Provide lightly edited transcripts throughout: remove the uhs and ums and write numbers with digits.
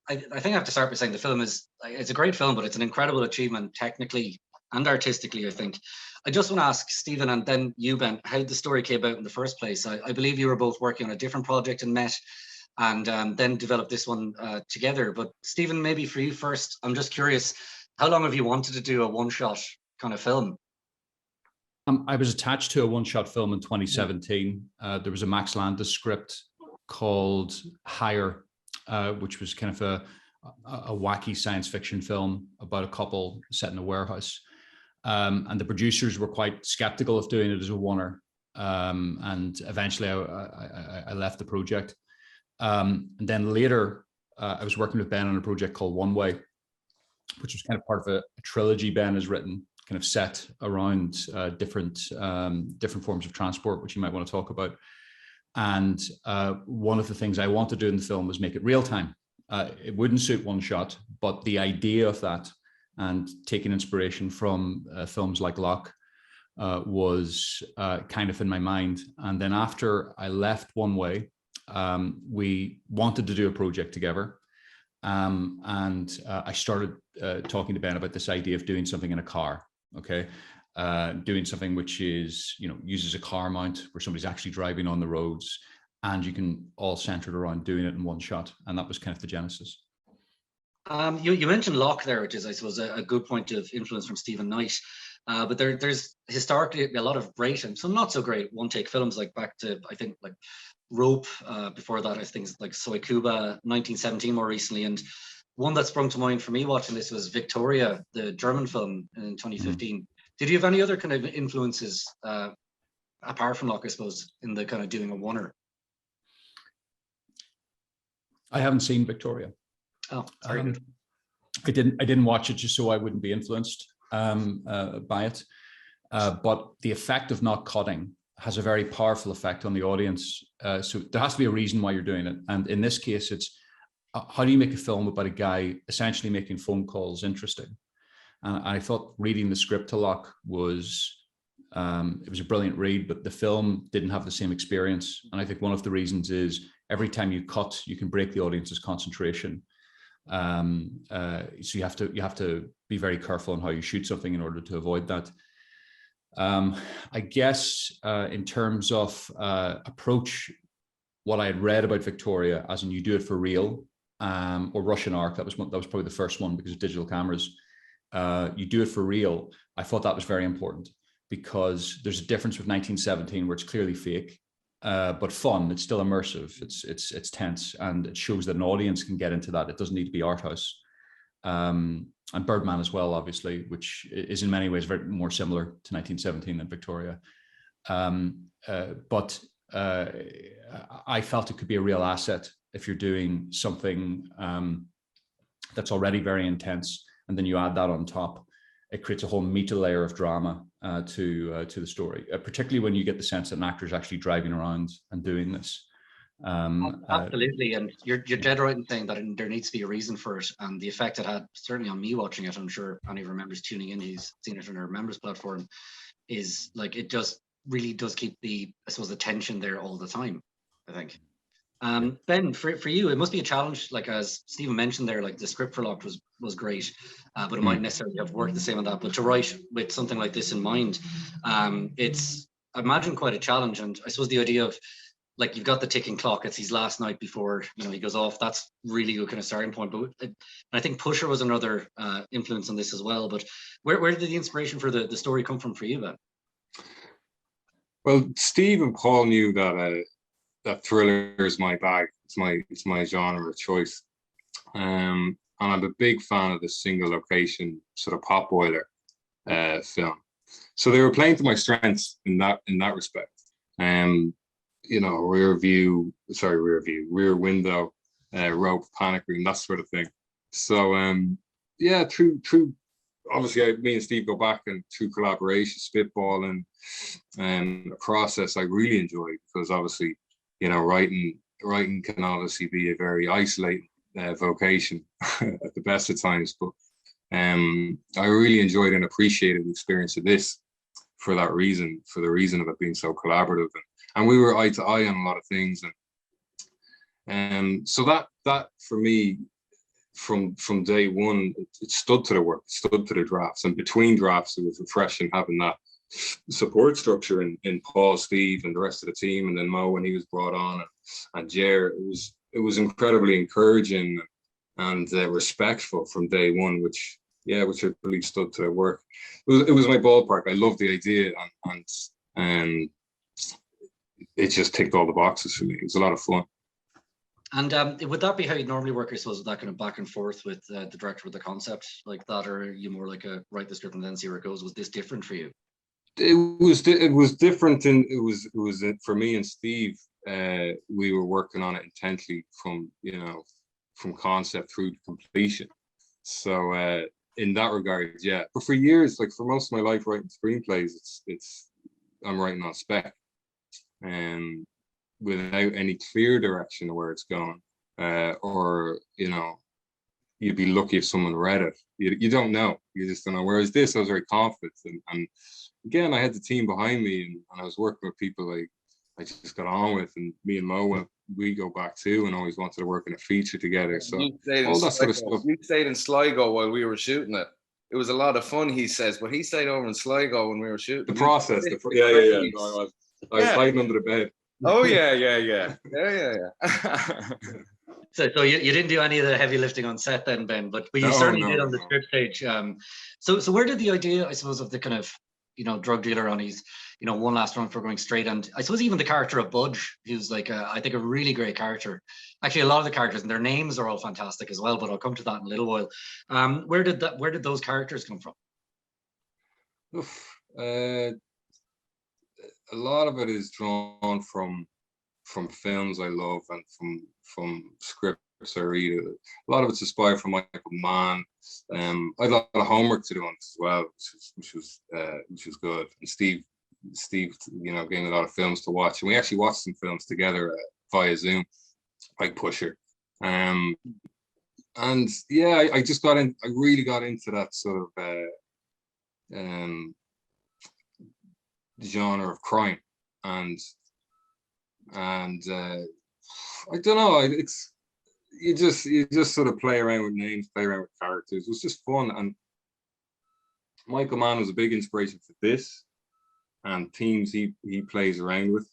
I think I have to start by saying the film it's a great film, but it's an incredible achievement technically and artistically, I think. I just want to ask Stephen and then you, Ben, how the story came about in the first place. I believe you were both working on a different project and met, and then developed this one together. But Stephen, maybe for you first, I'm just curious, how long have you wanted to do a one-shot kind of film? I was attached to a one-shot film in 2017. There was a Max Landis script called Higher, which was kind of a wacky science fiction film about a couple set in a warehouse. And the producers were quite skeptical of doing it as a oneer. And eventually I left the project. And then later, I was working with Ben on a project called One Way, which was kind of part of a trilogy Ben has written, kind of set around different forms of transport, which you might want to talk about. And one of the things I wanted to do in the film was make it real time. It wouldn't suit one shot, but the idea of that and taking inspiration from films like Locke was kind of in my mind. And then after I left One Way, we wanted to do a project together. And I started talking to Ben about this idea of doing something in a car, okay? Doing something which is, uses a car mount where somebody's actually driving on the roads, and you can all center it around doing it in one shot. And that was kind of the genesis. You mentioned Locke there, which is, I suppose, a good point of influence from Stephen Knight. But there's historically a lot of great and some not so great one-take films, like back to, I think, like Rope. Before that, I think like Soy Cuba, 1917 more recently. And one that sprung to mind for me watching this was Victoria, the German film in 2015. Did you have any other kind of influences apart from Locke, I suppose, in the kind of doing a oneer? I haven't seen Victoria. Oh, very good. I didn't watch it just so I wouldn't be influenced by it. But the effect of not cutting has a very powerful effect on the audience. So there has to be a reason why you're doing it. And in this case, it's how do you make a film about a guy essentially making phone calls interesting? And I thought reading the script to Locke was, it was a brilliant read, but the film didn't have the same experience. And I think one of the reasons is every time you cut, you can break the audience's concentration. So you have to be very careful on how you shoot something in order to avoid that. I guess in terms of approach, what I had read about Victoria, as in you do it for real, or Russian Ark, that was probably the first one because of digital cameras. You do it for real. I thought that was very important because there's a difference with 1917 where it's clearly fake, but fun. It's still immersive. It's tense, and it shows that an audience can get into that. It doesn't need to be art house. And Birdman as well, obviously, which is in many ways very more similar to 1917 than Victoria. But I felt it could be a real asset if you're doing something that's already very intense, and then you add that on top. It creates a whole meta layer of drama to the story, particularly when you get the sense that an actor is actually driving around and doing this. Absolutely, and you're dead right in saying that there needs to be a reason for it, and the effect it had certainly on me watching it. I'm sure any of our members tuning in who's seen it on our members platform is like it just really does keep the, I suppose, the tension there all the time, I think. Ben, for you, it must be a challenge, like as Stephen mentioned there, like the script for Locke was great, but it might necessarily have worked the same on that. But to write with something like this in mind, it's, I imagine, quite a challenge. And I suppose the idea of, like, you've got the ticking clock, it's his last night before, he goes off. That's really good kind of starting point. But I think Pusher was another influence on this as well. But where did the inspiration for the story come from for you, Ben? Well, Steve and Paul knew that that thriller is my bag. It's my genre of choice. And I'm a big fan of the single location sort of potboiler film. So they were playing to my strengths in that respect. Rear window, rope, panic room, that sort of thing. So through obviously me and Steve go back, and through collaboration, spitball and a process I really enjoy, because obviously, writing can obviously be a very isolating vocation at the best of times. But I really enjoyed and appreciated the experience of this for that reason, for the reason of it being so collaborative. And we were eye to eye on a lot of things. And so that for me, from day one, it stood to the work, stood to the drafts, and between drafts, it was refreshing having that support structure in Paul, Steve, and the rest of the team, and then Mo when he was brought on, and Ger. It was incredibly encouraging and respectful from day one, which I really stood to their work. It was my ballpark. I loved the idea, and it just ticked all the boxes for me. It was a lot of fun. And would that be how you normally work, I suppose, with that kind of back and forth with the director with the concept like that, or are you more like a write the script and then see where it goes? Was this different for you? It was different, and it was for me and Steve. We were working on it intently from concept through to completion. So in that regard, yeah. But for years, like for most of my life, writing screenplays, I'm writing on spec, and without any clear direction of where it's going, or you'd be lucky if someone read it. You don't know. You just don't know. Whereas this, I was very confident, and again, I had the team behind me, and I was working with people like I just got on with, and me and Mo, we go back too, and always wanted to work in a feature together. So all that sort of stuff. You stayed in Sligo while we were shooting it. It was a lot of fun, he says, but he stayed over in Sligo when we were shooting. The process, yeah. No, I was hiding under the bed. Oh yeah. So you didn't do any of the heavy lifting on set then, Ben, but you certainly did on the script stage. So where did the idea, I suppose, of the kind of drug dealer on his one last run for going straight, and I suppose even the character of Budge, who's like I think a really great character. Actually, a lot of the characters and their names are all fantastic as well, but I'll come to that in a little while. Where did those characters come from? A lot of it is drawn from films I love and from scripts I read. A lot of it's inspired from Michael Mann. I had a lot of homework to do on this as well, which was good. And Steve, gave me a lot of films to watch, and we actually watched some films together via Zoom, like Pusher. And yeah, I just got in. I really got into that sort of genre of crime, and I don't know. It's you just sort of play around with names, play around with characters. It was just fun, and Michael Mann was a big inspiration for this and themes he plays around with.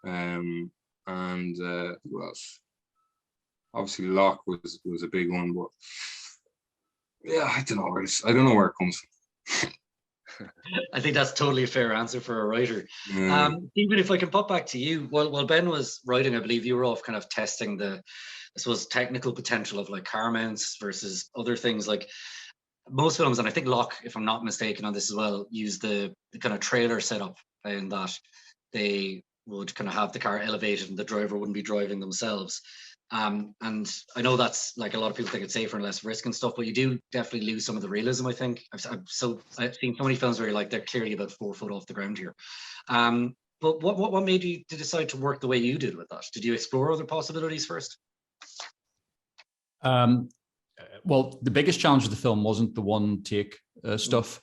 And who else? Obviously, Locke was a big one, but yeah, I don't know where it comes from. I think that's totally a fair answer for a writer. Even if I can pop back to you, while Ben was writing, I believe you were off kind of testing the, I suppose, technical potential of like car mounts versus other things. Like most films, and I think Locke, if I'm not mistaken on this as well, use the kind of trailer setup in that they would kind of have the car elevated and the driver wouldn't be driving themselves. And I know that's like a lot of people think it's safer and less risk and stuff, but you do definitely lose some of the realism, I think. I've seen so many films where you're like, they're clearly about 4 foot off the ground here. But what made you to decide to work the way you did with that? Did you explore other possibilities first? Well, the biggest challenge of the film wasn't the one take stuff.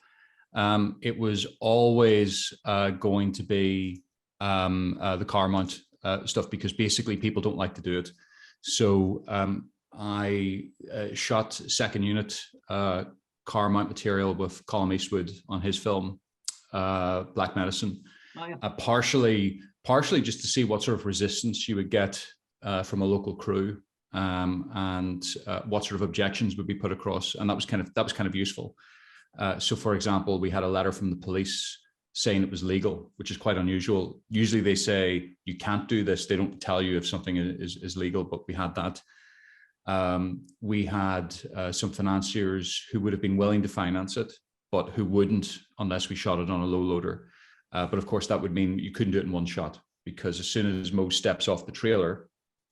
It was always going to be the car mount stuff, because basically people don't like to do it. So I shot second unit car mount material with Colin Eastwood on his film Black Medicine, partially just to see what sort of resistance you would get from a local crew, and what sort of objections would be put across, and that was kind of useful. So, for example, we had a letter from the police saying it was legal, which is quite unusual. Usually they say you can't do this. They don't tell you if something is legal, but we had that. We had some financiers who would have been willing to finance it, but who wouldn't unless we shot it on a low loader. But of course, that would mean you couldn't do it in one shot, because as soon as Mo steps off the trailer,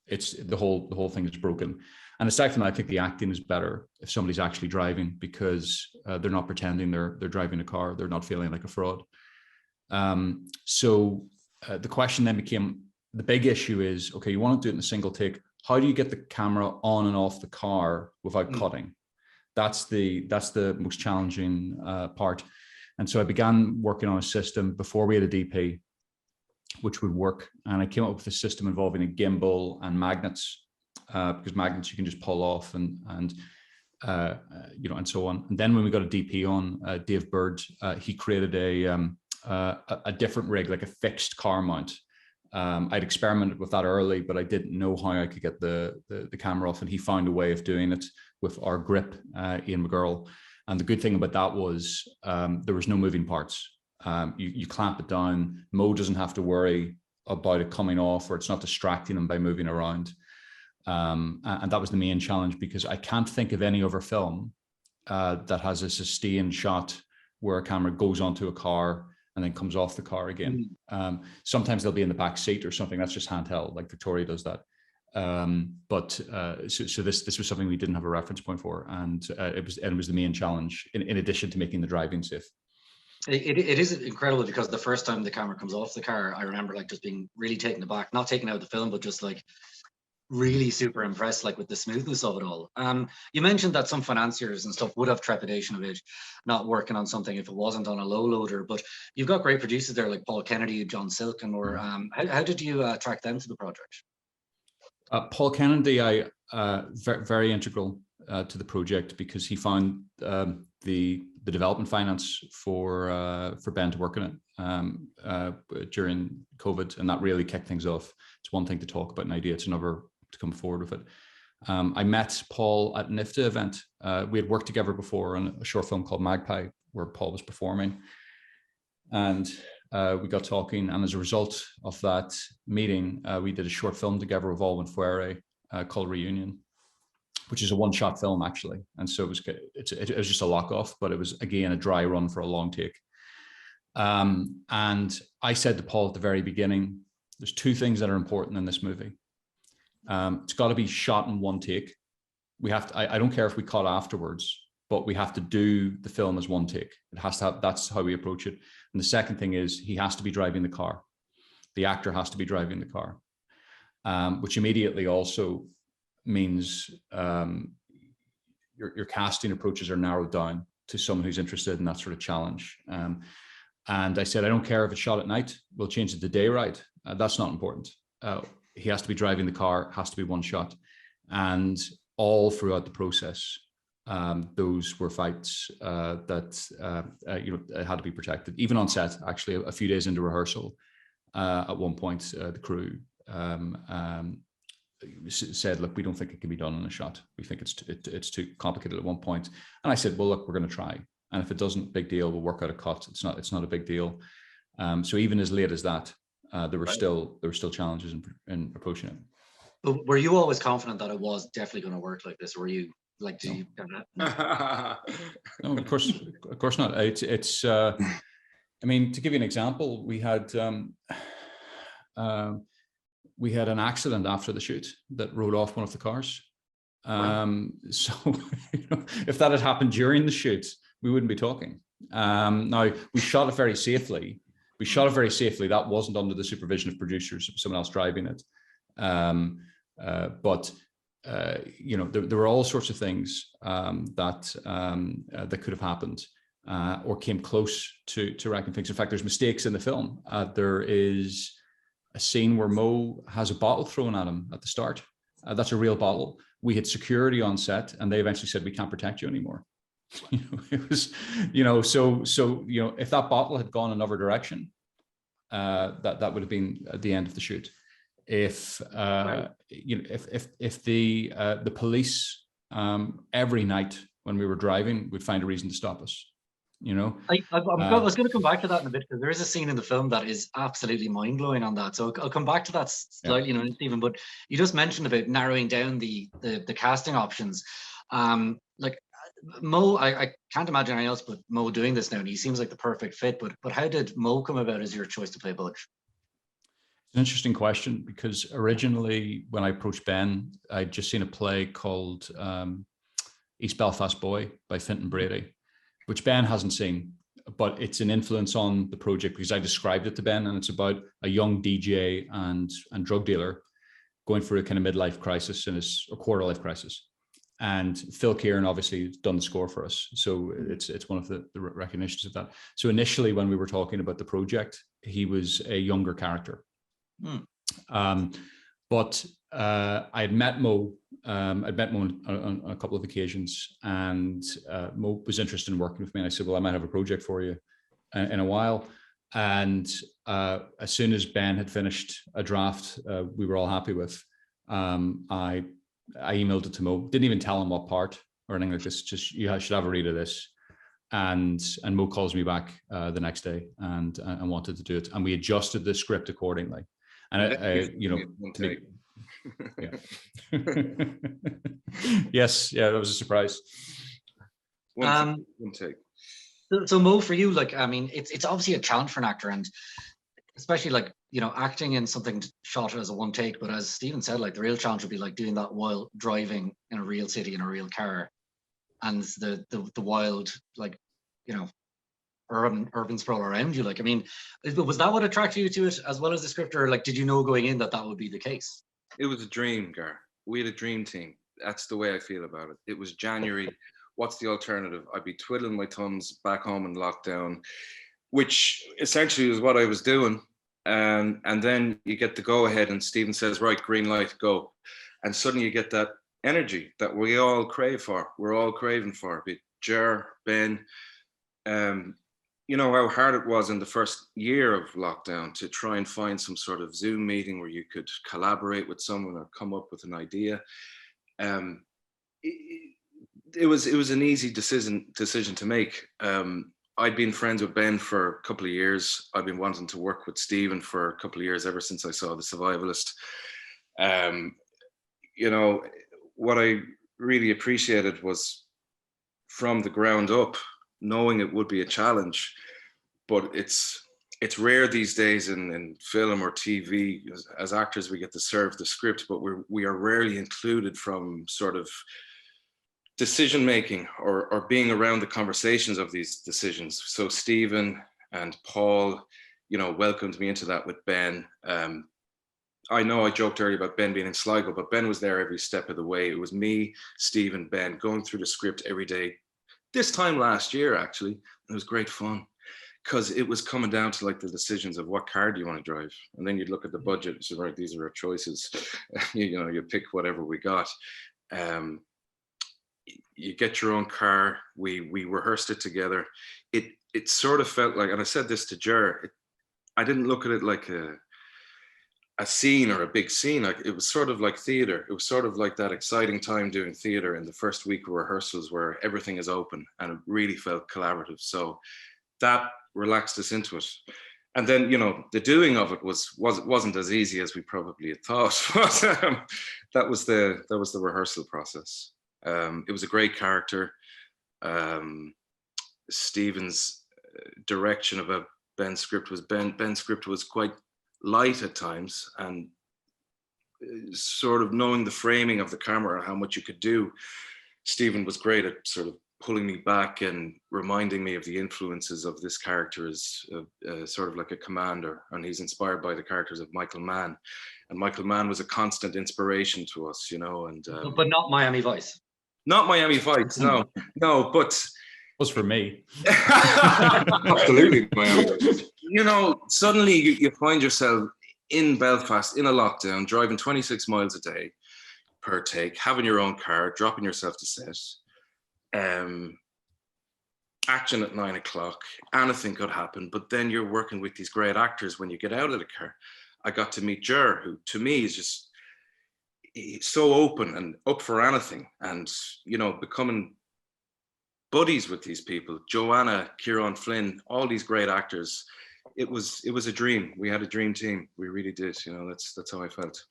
it's the whole thing is broken. And aside from that, I think the acting is better if somebody's actually driving, because they're not pretending they're driving a car. They're not feeling like a fraud. So the question then became, the big issue is, okay, you want to do it in a single take. How do you get the camera on and off the car without cutting? That's the most challenging part. And so I began working on a system before we had a DP, which would work. And I came up with a system involving a gimbal and magnets, because magnets you can just pull off, and and so on. And then when we got a DP on, Dave Bird, he created a different rig, like a fixed car mount. I'd experimented with that early, but I didn't know how I could get the camera off, and he found a way of doing it with our grip, Ian McGurl. And the good thing about that was there was no moving parts. You clamp it down. Mo doesn't have to worry about it coming off, or it's not distracting him by moving around. And that was the main challenge, because I can't think of any other film that has a sustained shot where a camera goes onto a car and then comes off the car again. Sometimes they'll be in the back seat or something. That's just handheld, like Victoria does that. So this was something we didn't have a reference point for, and it was the main challenge in addition to making the driving safe. It is incredible, because the first time the camera comes off the car, I remember like just being really taken aback, not taken out of the film, but just like really super impressed, like with the smoothness of it all. You mentioned that some financiers and stuff would have trepidation of it not working on something if it wasn't on a low loader, but you've got great producers there like Paul Kennedy, John Silken, or how did you attract them to the project? Paul Kennedy, very, very integral to the project, because he found the development finance for Ben to work on it during COVID, and that really kicked things off. It's one thing to talk about an idea; it's another to come forward with it. I met Paul at an IFTA event. We had worked together before on a short film called Magpie, where Paul was performing, and we got talking. And as a result of that meeting, we did a short film together with Alwyn Fuere called Reunion, which is a one-shot film actually. And so it was just a lock-off, but it was again a dry run for a long take. And I said to Paul at the very beginning, there's two things that are important in this movie. It's got to be shot in one take. We have to, I don't care if we cut afterwards, but we have to do the film as one take. It has to have, that's how we approach it. And the second thing is he has to be driving the car. The actor has to be driving the car, which immediately also means your casting approaches are narrowed down to someone who's interested in that sort of challenge. And I said, I don't care if it's shot at night, we'll change it to day ride. That's not important. He has to be driving the car, has to be one shot. And all throughout the process, those were fights that had to be protected. Even on set, actually, a few days into rehearsal, at one point, the crew said, look, we don't think it can be done in a shot. We think it's too complicated at one point. And I said, well, look, we're going to try. And if it doesn't, big deal, we'll work out a cut. It's not a big deal. So even as late as that, there were still challenges in approaching it. But were you always confident that it was definitely going to work like this? Or were you like, do you? No, of course not. It's I mean, to give you an example, we had an accident after the shoot that rode off one of the cars. So if that had happened during the shoot, we wouldn't be talking. Now we shot it very safely. That wasn't under the supervision of producers, someone else driving it. But there were all sorts of things that could have happened or came close to wrecking things. In fact, there's mistakes in the film. There is a scene where Mo has a bottle thrown at him at the start. That's a real bottle. We had security on set, and they eventually said, we can't protect you anymore. It was, so if that bottle had gone another direction, that would have been at the end of the shoot. If the police every night when we were driving would find a reason to stop us, I was going to come back to that in a bit, because there is a scene in the film that is absolutely mind-blowing on that. So I'll come back to that slightly, Stephen. But you just mentioned about narrowing down the casting options. Like Mo, I can't imagine anyone else but Mo doing this now, and he seems like the perfect fit. But how did Mo come about as your choice to play Butch? It's an interesting question, because originally when I approached Ben, I'd just seen a play called East Belfast Boy by Fintan Brady, which Ben hasn't seen, but it's an influence on the project because I described it to Ben, and it's about a young DJ and drug dealer going through a kind of midlife crisis a quarter life crisis. And Phil Kieran obviously has done the score for us. So it's one of the recognitions of that. So initially when we were talking about the project, he was a younger character. But I had met Mo. I'd met Mo on a couple of occasions, and Mo was interested in working with me. And I said, "Well, I might have a project for you in a while." And as soon as Ben had finished a draft we were all happy with, I emailed it to Mo. Didn't even tell him what part or anything like this. Just, you should have a read of this. And Mo calls me back the next day and wanted to do it. And we adjusted the script accordingly. And yes, yeah, that was a surprise. One take. So Mo, for you, like, I mean, it's obviously a challenge for an actor, and especially like, you know, acting in something shot as a one take. But as Stephen said, like, the real challenge would be like doing that while driving in a real city in a real car, and the wild, like, you know, urban sprawl around you. Like, I mean, was that what attracted you to it as well as the script, or like, did you know going in that would be the case? It was a dream, Gar. We had a dream team. That's the way I feel about it. It was January. What's the alternative? I'd be twiddling my thumbs back home in lockdown, which essentially was what I was doing. And then you get the go ahead and Stephen says, right, green light, go. And suddenly you get that energy that we all crave for. We're all craving for, be it Ger, Ben. You know how hard it was in the first year of lockdown to try and find some sort of Zoom meeting where you could collaborate with someone or come up with an idea. It was an easy decision to make. I'd been friends with Ben for a couple of years. I've been wanting to work with Stephen for a couple of years, ever since I saw The Survivalist. You know, what I really appreciated was, from the ground up, knowing it would be a challenge, but it's rare these days in film or TV. As actors, we get to serve the script, but we are rarely included from sort of decision making or being around the conversations of these decisions. So Stephen and Paul, you know, welcomed me into that with Ben. I know I joked earlier about Ben being in Sligo, but Ben was there every step of the way. It was me, Stephen, Ben going through the script every day. This time last year, actually, it was great fun, because it was coming down to like the decisions of what car do you want to drive, and then you'd look at the budget and say, right, these are our choices. You know, you pick whatever we got. You get your own car. We rehearsed it together. It sort of felt like, and I said this to Ger, I didn't look at it like a scene or a big scene. Like, it was sort of like theater. It was sort of like that exciting time doing theater in the first week of rehearsals where everything is open, and it really felt collaborative. So that relaxed us into it. And then, you know, the doing of it wasn't as easy as we probably had thought. But that was the rehearsal process. It was a great character. Stephen's direction about Ben's script was quite light at times, and sort of knowing the framing of the camera and how much you could do. Stephen was great at sort of pulling me back and reminding me of the influences of this character as sort of like a commander, and he's inspired by the characters of Michael Mann, and Michael Mann was a constant inspiration to us, you know. And but not Miami Vice. Not Miami Vice, no, but was for me. Absolutely Miami Vice. You know, suddenly you find yourself in Belfast in a lockdown, driving 26 miles a day per take, having your own car, dropping yourself to set. Action at 9 o'clock, anything could happen, but then you're working with these great actors when you get out of the car. I got to meet Ger, who to me is just so open and up for anything, and, you know, becoming buddies with these people. Joanna, Kieran Flynn, all these great actors. It was a dream. We had a dream team. We really did. You know, that's how I felt.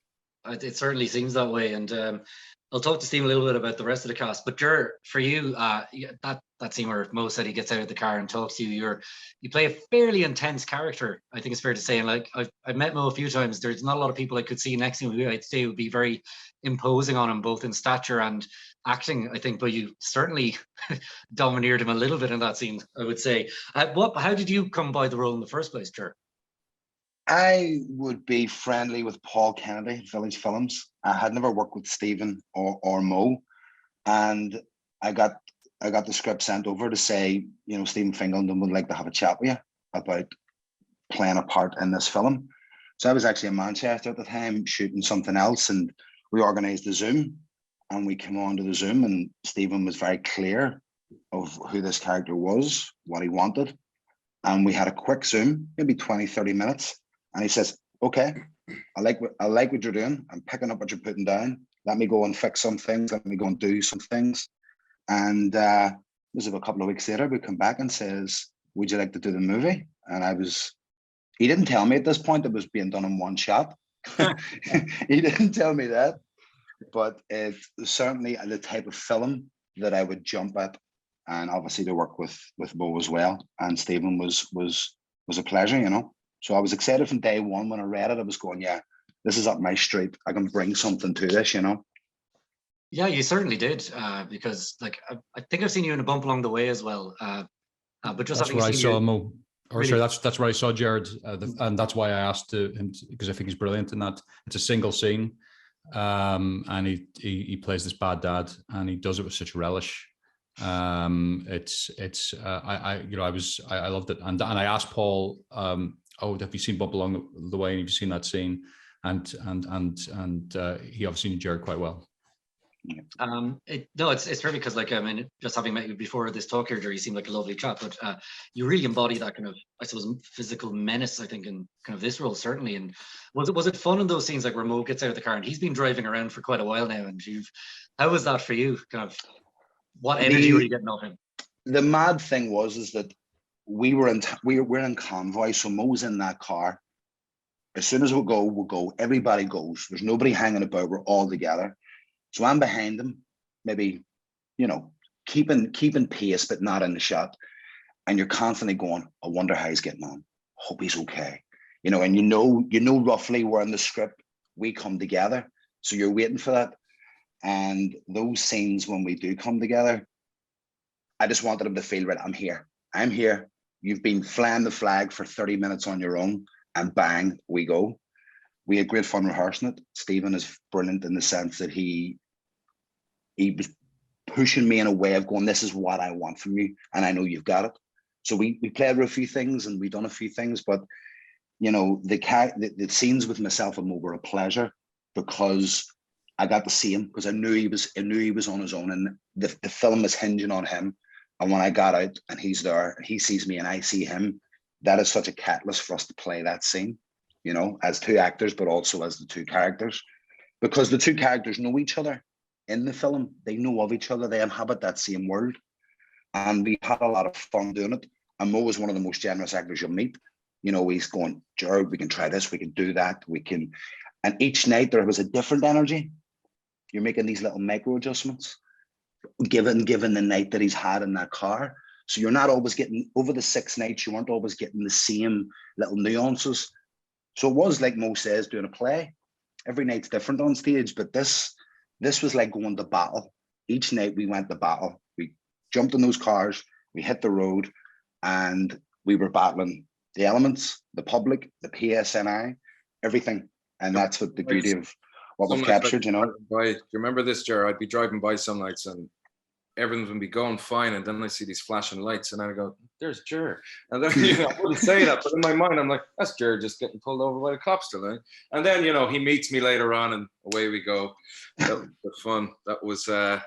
It certainly seems that way. And I'll talk to Steve a little bit about the rest of the cast. But Ger, for you, that scene where Mo said he gets out of the car and talks to you, you play a fairly intense character, I think it's fair to say. And like, I've met Mo a few times. There's not a lot of people I could see next to him who I'd say would be very imposing on him, both in stature and acting, I think. But you certainly domineered him a little bit in that scene, I would say. How did you come by the role in the first place, Ger? I would be friendly with Paul Kennedy at Village Films. I had never worked with Stephen or Mo, and I got the script sent over to say, you know, Stephen Fingleton would like to have a chat with you about playing a part in this film. So I was actually in Manchester at the time shooting something else, and we organised the Zoom, and we came on to the Zoom, and Stephen was very clear of who this character was, what he wanted. And we had a quick Zoom, maybe 20, 30 minutes. And he says, okay, I like what you're doing. I'm picking up what you're putting down. Let me go and fix some things. Let me go and do some things. And this was a couple of weeks later, we come back and says, would you like to do the movie? And he didn't tell me at this point it was being done in one shot. He didn't tell me that. But it's certainly the type of film that I would jump at. And obviously to work with Mo as well. And Stephen was a pleasure, you know. So I was excited from day one. When I read it, I was going, yeah, this is up my street. I can bring something to this, you know. Yeah, you certainly did. Because like I think I've seen you in a bump along the way as well. But just that's having where I seen saw you, Mo. Or really? sorry, that's where I saw Gerard, and that's why I asked him, because I think he's brilliant in that. It's a single scene, and he plays this bad dad, and he does it with such relish. I loved it, and I asked Paul, have you seen Bump Along the Way, and have you seen that scene? And he obviously knew Gerard quite well. It's perfect because, like, I mean, just having met you before this talk here, Jerry, you seem like a lovely chap, but you really embody that kind of, I suppose, physical menace, I think, in kind of this role, certainly. And was it fun in those scenes, like where Mo gets out of the car and he's been driving around for quite a while now, and how was that for you? Kind of, what energy were you getting off him? The mad thing is that we're in convoy, so Mo's in that car. As soon as we'll go. Everybody goes. There's nobody hanging about. We're all together. So I'm behind him, maybe, you know, keeping pace, but not in the shot. And you're constantly going, I wonder how he's getting on. Hope he's okay. You know, and you know roughly where in the script we come together. So you're waiting for that. And those scenes when we do come together, I just wanted him to feel, right, I'm here. I'm here. You've been flying the flag for 30 minutes on your own, and bang, we go. We had great fun rehearsing it. Stephen is brilliant in the sense that he was pushing me in a way of going, this is what I want from you, and I know you've got it. So we played with a few things, and we done a few things, but you know, the scenes with myself and Mo were a pleasure because I got to see him, because I knew he was on his own, and the film is hinging on him. And when I got out and he's there, and he sees me and I see him, that is such a catalyst for us to play that scene, you know, as two actors, but also as the two characters, because the two characters know each other in the film. They know of each other. They inhabit that same world. And we had a lot of fun doing it. And Mo is one of the most generous actors you'll meet. You know, he's going, Gerard, we can try this, we can do that, we can. And each night there was a different energy. You're making these little micro adjustments, given the night that he's had in that car. So you're not always getting, over the 6 nights, you weren't always getting the same little nuances. So it was like Mo says, doing a play. Every night's different on stage, but this was like going to battle. Each night we went to battle. We jumped in those cars, we hit the road, and we were battling the elements, the public, the PSNI, everything. And that's what the beauty of what we've captured, you know. Do you remember this, Gerard? I'd be driving by some nights and everything would be going fine, and then I see these flashing lights, and I go, "There's Gerard." And then, you know, I wouldn't say that, but in my mind, I'm like, "That's Gerard just getting pulled over by the cops tonight." And then, you know, he meets me later on, and away we go. That was fun. That was. I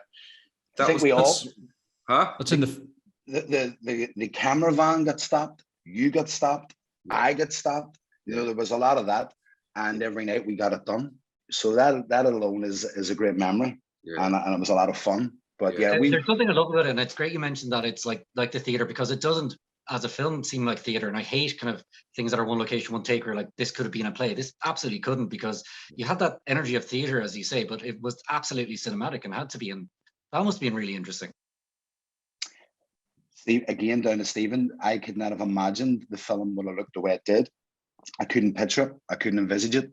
think we all. Huh? That's in the camera van got stopped. You got stopped. I got stopped. You know, there was a lot of that, and every night we got it done. So that alone is a great memory, and it was a lot of fun. But yeah, there's something I love about it, and it's great you mentioned that it's like the theater, because it doesn't, as a film, seem like theater. And I hate kind of things that are one location, one take, or like this could have been a play. This absolutely couldn't, because you had that energy of theater, as you say, but it was absolutely cinematic and had to be. And that must have been really interesting. Steve, again, down to Stephen, I could not have imagined the film would have looked the way it did. I couldn't picture it. I couldn't envisage it.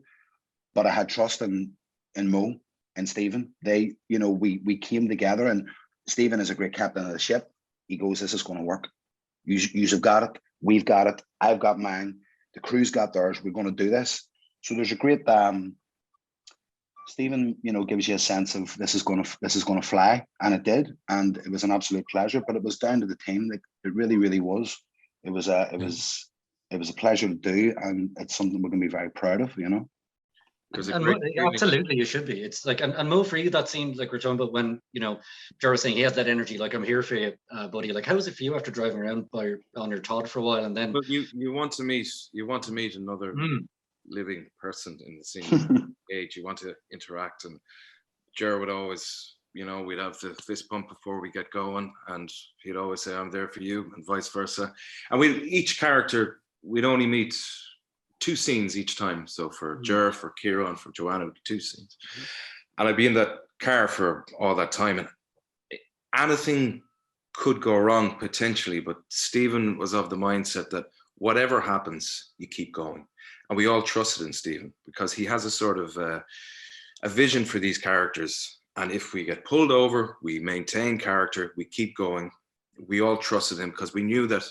But I had trust in Mo and Stephen. They, you know, we came together, and Stephen is a great captain of the ship. He goes, this is going to work. You've got it. We've got it. I've got mine. The crew's got theirs. We're going to do this. So there's a great, Stephen, you know, gives you a sense of this is going to fly, and it did, and it was an absolute pleasure. But it was down to the team. Like, it really, really was. It was it was a pleasure to do, and it's something we're going to be very proud of, you know. Absolutely, you should be. It's like, and Mo, for you, that seemed like we're talking about when, you know, Gerard was saying he has that energy, like, I'm here for you, buddy. Like, how was it for you after driving around on your Todd for a while, and then? But you want to meet another living person in the same age. You want to interact, and Gerard would always, you know, we'd have the fist pump before we get going, and he'd always say, "I'm there for you," and vice versa. And each character, we'd only meet 2 scenes each time. So for Gerard, for Kira, and for Joanna, it'd be 2 scenes. And I'd be in that car for all that time, and anything could go wrong potentially, but Stephen was of the mindset that whatever happens, you keep going. And we all trusted in Stephen because he has a sort of a vision for these characters. And if we get pulled over, we maintain character, we keep going. We all trusted him because we knew that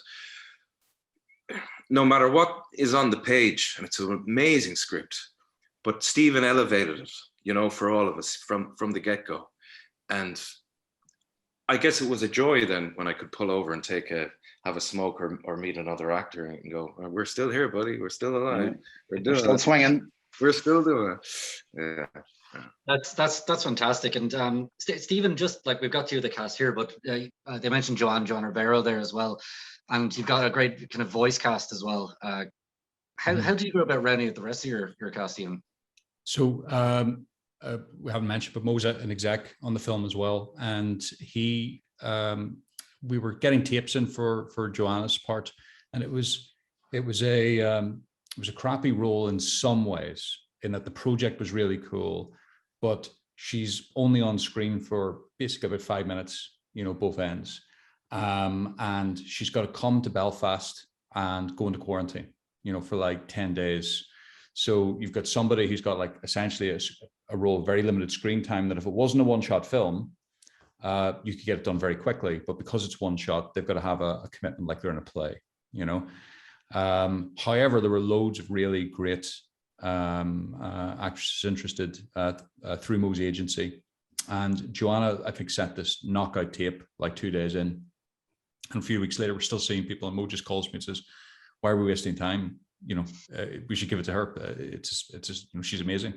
no matter what is on the page, and it's an amazing script, but Stephen elevated it, you know, for all of us from the get-go. And I guess it was a joy then when I could pull over and have a smoke or meet another actor and go, "We're still here, buddy. We're still alive. We're still swinging. We're still doing it." Yeah. That's fantastic. And Stephen, just like we've got to the cast here, but they mentioned John Ribeiro there as well, and you've got a great kind of voice cast as well. How do you go about rounding out the rest of your cast, Stephen? So we haven't mentioned, but Mo's an exec on the film as well, and he we were getting tapes in for Joanna's part, and it was a crappy role in some ways, in that the project was really cool, but she's only on screen for basically about 5 minutes, you know, both ends. And she's got to come to Belfast and go into quarantine, you know, for like 10 days. So you've got somebody who's got like essentially a role of very limited screen time, that if it wasn't a one-shot film, you could get it done very quickly. But because it's one shot, they've got to have a commitment like they're in a play, you know. However, there were loads of really great actresses interested through Mo's agency, and Joanna, I think, sent this knockout tape like 2 days in, and a few weeks later we're still seeing people, and Mo just calls me and says, "Why are we wasting time? You know, we should give it to her. It's just, you know, she's amazing."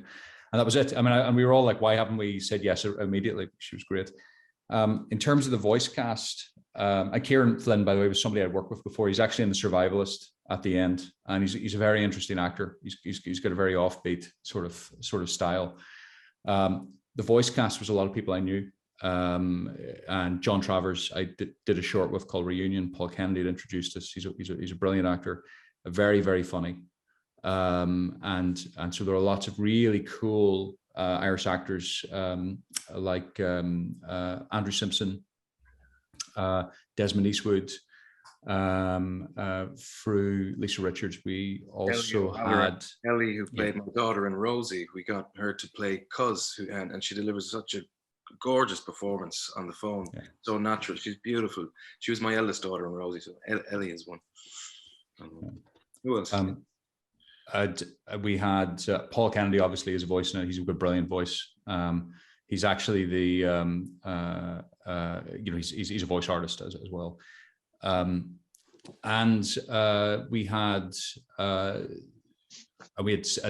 And that was it. I mean, and we were all like, "Why haven't we said yes immediately?" She was great. In terms of the voice cast, and Kieran Flynn, by the way, was somebody I'd worked with before. He's actually in The Survivalist at the end, and he's a very interesting actor. He's got a very offbeat sort of style. The voice cast was a lot of people I knew, and John Travers I did a short with called Reunion. Paul Kennedy had introduced us. He's a brilliant actor, very, very funny, and so there are lots of really cool Irish actors like Andrew Simpson, Desmond Eastwood, through Lisa Richards. We also had Ellie, who played my daughter in Rosie. We got her to play Cuz, and she delivers such a gorgeous performance on the phone. Yeah. So natural. She's beautiful. She was my eldest daughter in Rosie, so Ellie is one. Who else? We had Paul Kennedy, obviously, as a voice now. He's a brilliant voice. He's actually the he's a voice artist as well. And we had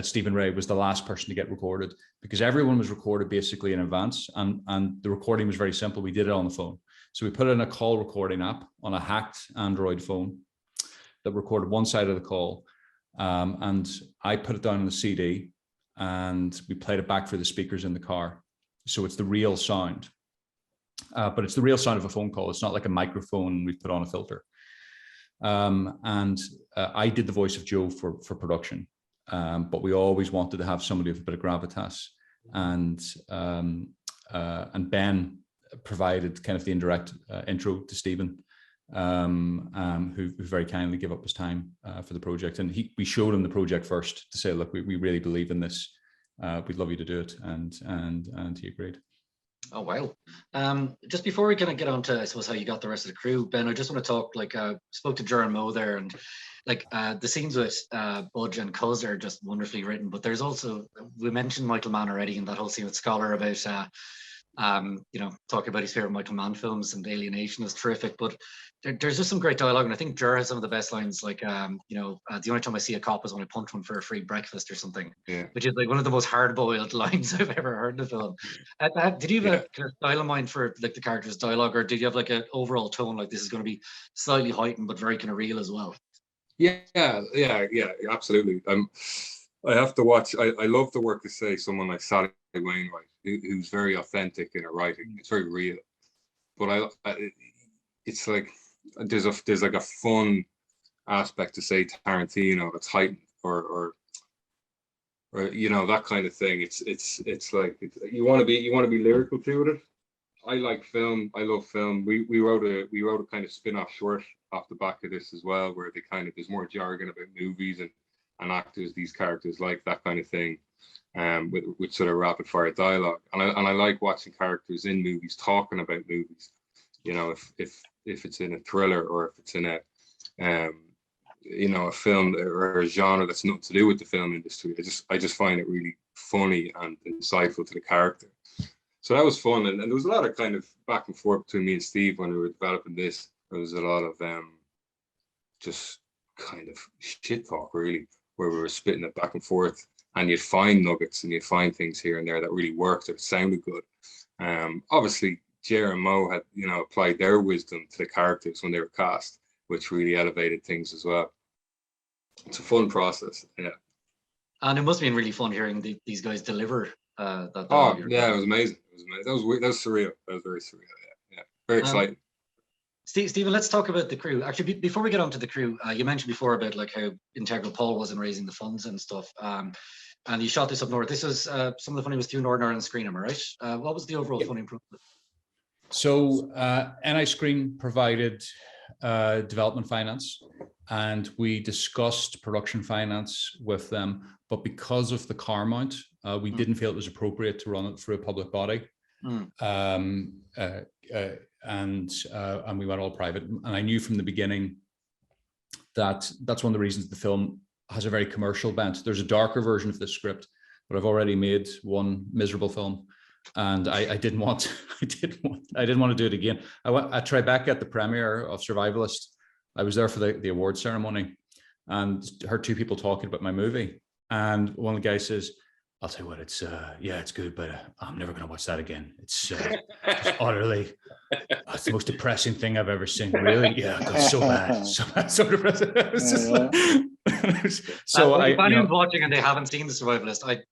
Stephen Ray was the last person to get recorded, because everyone was recorded basically in advance, and the recording was very simple. We did it on the phone. So we put in a call recording app on a hacked Android phone that recorded one side of the call, and I put it down on the CD, and we played it back for the speakers in the car. So it's the real sound, but it's the real sound of a phone call. It's not like a microphone we put on a filter. And I did the voice of Joe for production, but we always wanted to have somebody with a bit of gravitas, and Ben provided kind of the indirect intro to Stephen, who very kindly gave up his time for the project. And we showed him the project first to say, look, we really believe in this. We'd love you to do it, and he agreed. Oh wow! Just before we kind of get on to, I suppose, how you got the rest of the crew, Ben, I just want to talk. Like, spoke to Gerard and Mo there, and like the scenes with Budge and Cuz are just wonderfully written. But there's also, we mentioned Michael Mann already in that whole scene with Scholar about talking about his favorite Michael Mann films, and Alienation is terrific. But there's just some great dialogue, and I think Gerard has some of the best lines. Like, the only time I see a cop is when I punch one for a free breakfast or something, which is like one of the most hard-boiled lines I've ever heard in a film. Did you have a kind of style in mind for like the character's dialogue, or did you have like an overall tone like this is going to be slightly heightened but very kind of real as well? Yeah, absolutely. I have to watch. I love the work of, say, someone like Sally Wainwright, who's very authentic in her writing. It's very real, but it's like there's like a fun aspect to, say, Tarantino that's heightened, or that kind of thing. It's like you want to be lyrical to it. I like film. I love film. We wrote a kind of spin-off short off the back of this as well, where there's more jargon about movies and actors, these characters like that kind of thing, with sort of rapid fire dialogue. And I like watching characters in movies talking about movies. If it's in a thriller, or if it's in a film or a genre that's nothing to do with the film industry. I just find it really funny and insightful to the character. So that was fun, and there was a lot of kind of back and forth between me and Steve when we were developing this. There was a lot of just kind of shit talk, really, where we were spitting it back and forth, and you'd find nuggets and you'd find things here and there that really worked or sounded good. Obviously, Gerard and Mo had applied their wisdom to the characters when they were cast, which really elevated things as well. It's a fun process, yeah. And it must have been really fun hearing these guys deliver that. Yeah, it was amazing. That was weird. That was surreal. That was very surreal. Yeah. Very exciting. Stephen, let's talk about the crew. Actually, before we get on to the crew, you mentioned before about like how integral Paul was in raising the funds and stuff. And you shot this up north. This was some of the funding was through Northern Ireland Screen, am I right? What was the overall funding process? So NI Screen provided development finance, and we discussed production finance with them. But because of the car mount, we didn't feel it was appropriate to run it through a public body. And we went all private. And I knew from the beginning that that's one of the reasons the film has a very commercial bent. There's a darker version of this script, but I've already made one miserable film, and I didn't want to do it again. I tried back at the premiere of Survivalist. I was there for the award ceremony and heard two people talking about my movie, and one of the guys says, "I'll tell you what, it's good, but I'm never going to watch that again. It's utterly, it's the most depressing thing I've ever seen. Really, yeah, it's so bad, so depressing." It's just anyone's watching and they haven't seen The Survivalist,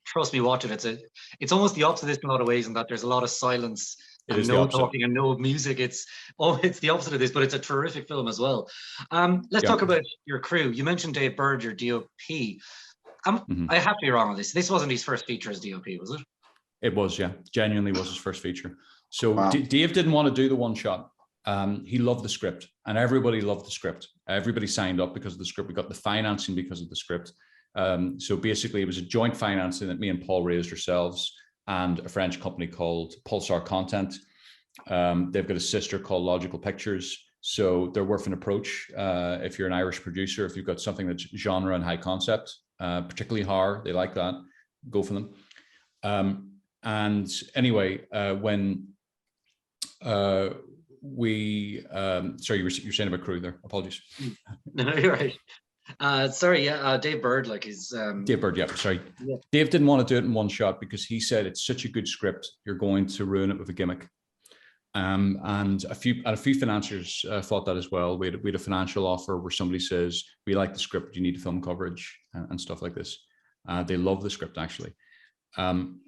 trust me, watch it. It's almost the opposite of this in a lot of ways, in that there's a lot of silence and no talking and no music. It's the opposite of this, but it's a terrific film as well. Let's talk about your crew. You mentioned Dave Bird, your DOP. I have to be wrong on this. This wasn't his first feature as DOP, was it? It was, yeah. Genuinely was his first feature. So Dave didn't want to do the one shot. He loved the script, and everybody loved the script. Everybody signed up because of the script. We got the financing because of the script. So basically, it was a joint financing that me and Paul raised ourselves, and a French company called Pulsar Content. They've got a sister called Logical Pictures. So they're worth an approach. If you're an Irish producer, if you've got something that's genre and high concept, particularly horror, they like that, go for them. And anyway, when sorry, you're saying about crew there, apologies. No, you're right. Dave Bird, like his Dave Bird, yeah, sorry. Yeah. Dave didn't want to do it in one shot because he said it's such a good script, you're going to ruin it with a gimmick. And a few financiers thought that as well. We had a financial offer where somebody says, "We like the script, you need to film coverage," and stuff like this. They love the script, actually. And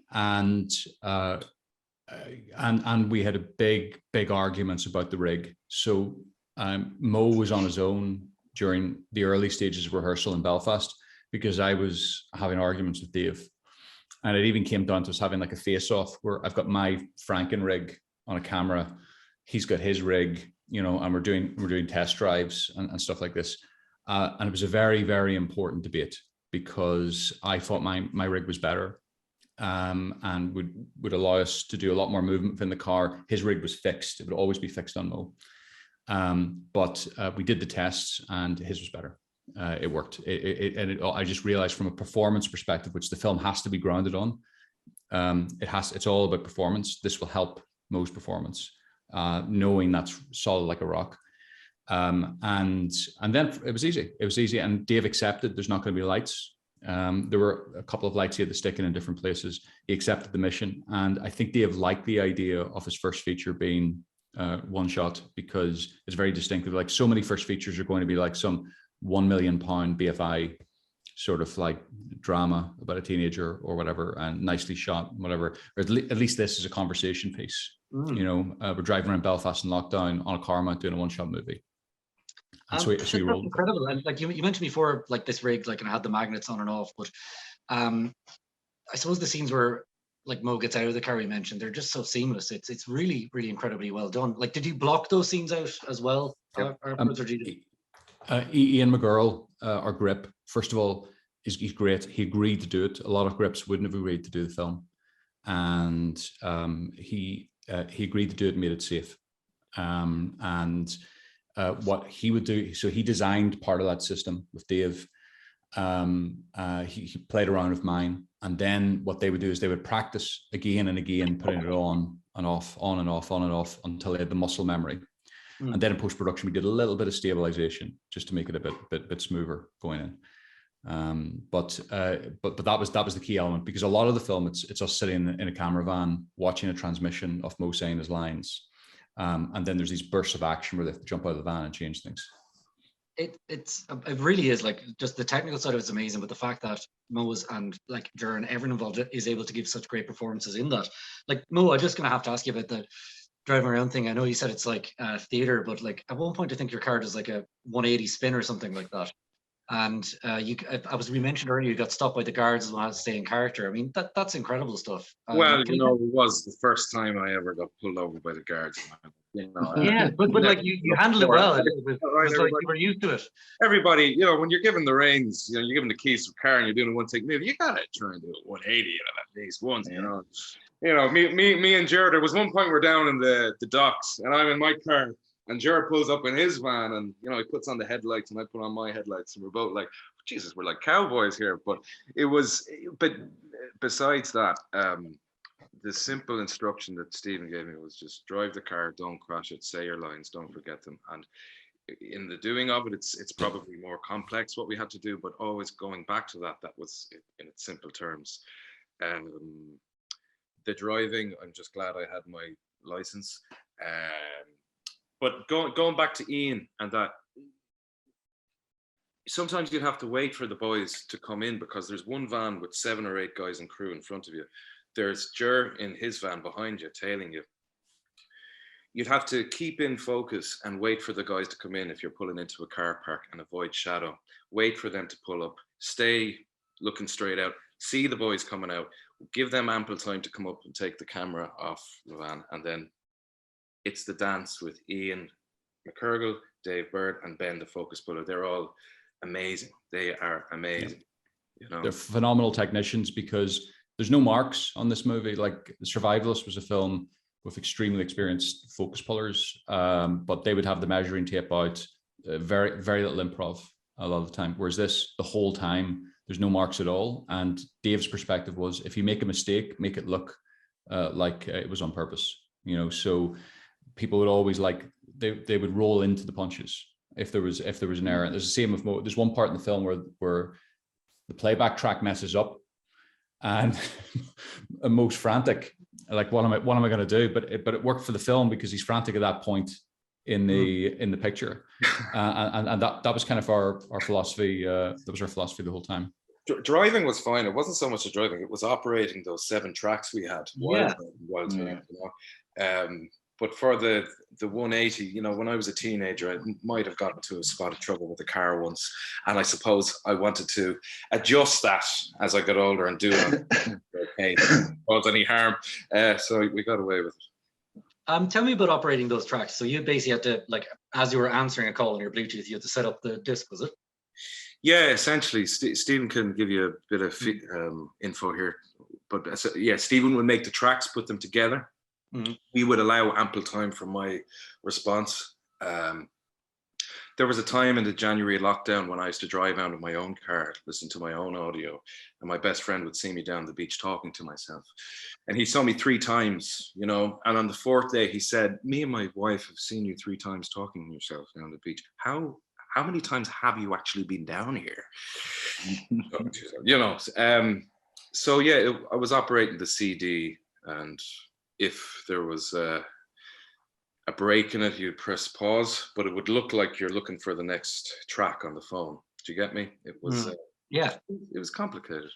we had a big arguments about the rig. So Mo was on his own during the early stages of rehearsal in Belfast because I was having arguments with Dave. And it even came down to us having like a face-off where I've got my Franken rig on a camera, he's got his rig, and we're doing test drives and stuff like this. And it was a very, very important debate because I thought my rig was better and would allow us to do a lot more movement within the car. His rig was fixed. It would always be fixed on Mo. But we did the tests and his was better. It worked. I just realized from a performance perspective, which the film has to be grounded on, It's all about performance. This will help Mo's performance, knowing that's solid like a rock. And then it was easy. And Dave accepted there's not going to be lights. There were a couple of lights he had to stick in different places. He accepted the mission. And I think Dave liked the idea of his first feature being one shot, because it's very distinctive. Like so many first features are going to be like some £1 million BFI sort of like drama about a teenager or whatever, and nicely shot, whatever. Or at least this is a conversation piece. You know, we're driving around Belfast in lockdown on a car mount doing a one-shot movie. And so we rolled. Incredible. And like you mentioned before, like this rig, like, and I had the magnets on and off, but I suppose the scenes where like Mo gets out of the car, we mentioned, they're just so seamless. It's really, really incredibly well done. Like, did you block those scenes out as well? Yep. Ian McGurl, our grip, first of all, he's great. He agreed to do it. A lot of grips wouldn't have agreed to do the film, and he agreed to do it and made it safe. What he would do, so he designed part of that system with Dave. He played around with mine, and then what they would do is they would practice again and again, putting it on and off, on and off, on and off, until they had the muscle memory. And then in post-production, we did a little bit of stabilization just to make it a bit smoother going in. But that was the key element, because a lot of the film, it's us sitting in a camera van watching a transmission of Mo saying his lines. And then there's these bursts of action where they have to jump out of the van and change things. It really is, like, just the technical side of it's amazing, but the fact that Mo's and like Gerard and everyone involved is able to give such great performances in that. Like, Mo, I'm just gonna have to ask you about the driving around thing. I know you said it's like theater, but like at one point I think your car does like a 180 spin or something like that. And we mentioned earlier, you got stopped by the guards and had to stay in character. I mean, that's incredible stuff. Well, you know, it was the first time I ever got pulled over by the guards. You know, yeah, but like you handled it well. It was like you were used to it. Everybody, you know, when you're given the reins, you know, you're given the keys to the car and you're doing one take move, you gotta try and do it 180 at least once. You know. You know, me and Gerard, there was one point we're down in the docks and I'm in my car and Gerard pulls up in his van and, you know, he puts on the headlights and I put on my headlights and we're both like, Jesus, we're like cowboys here. But besides that, the simple instruction that Stephen gave me was just drive the car, don't crash it, say your lines, don't forget them. And in the doing of it, it's probably more complex what we had to do, but always going back to that was in its simple terms. The driving, I'm just glad I had my license. But going back to Ian and that, sometimes you'd have to wait for the boys to come in because there's one van with 7 or 8 guys and crew in front of you. There's Ger in his van behind you, tailing you. You'd have to keep in focus and wait for the guys to come in if you're pulling into a car park and avoid shadow. Wait for them to pull up, stay looking straight out, see the boys coming out, give them ample time to come up and take the camera off the van. And then it's the dance with Ian McCurgle, Dave Bird, and Ben, the focus puller. They're all amazing. They are amazing. Yeah. You know, they're phenomenal technicians because there's no marks on this movie. Like The Survivalist was a film with extremely experienced focus pullers, but they would have the measuring tape out, very, very little improv a lot of the time. Whereas this, the whole time, there's no marks at all. And Dave's perspective was, if you make a mistake, make it look like it was on purpose. You know, so people would always like, they would roll into the punches if there was an error. There's the same with Mo. There's one part in the film where the playback track messes up, and Mo's frantic. Like, what am I going to do? But it worked for the film because he's frantic at that point in the picture, and that was kind of our philosophy. That was our philosophy the whole time. Driving was fine. It wasn't so much the driving; it was operating those 7 tracks we had. While you know. But for the 180, you know, when I was a teenager, I might have gotten to a spot of trouble with the car once, and I suppose I wanted to adjust that as I got older and do it. Okay, cause any harm, so we got away with it. Tell me about operating those tracks. So you basically had to, like, as you were answering a call on your Bluetooth, you had to set up the disc, was it? Yeah, essentially. Stephen can give you a bit of info here, but yeah, Stephen would make the tracks, put them together. We would allow ample time for my response. There was a time in the January lockdown when I used to drive out of my own car, listen to my own audio, and my best friend would see me down the beach talking to myself. And he saw me 3 times, you know, and on the 4th day he said, me and my wife have seen you 3 times talking to yourself down the beach. How many times have you actually been down here? You know, so yeah, I was operating the CD, and if there was a break in it, you'd press pause, but it would look like you're looking for the next track on the phone. Do you get me? It was yeah, it was complicated.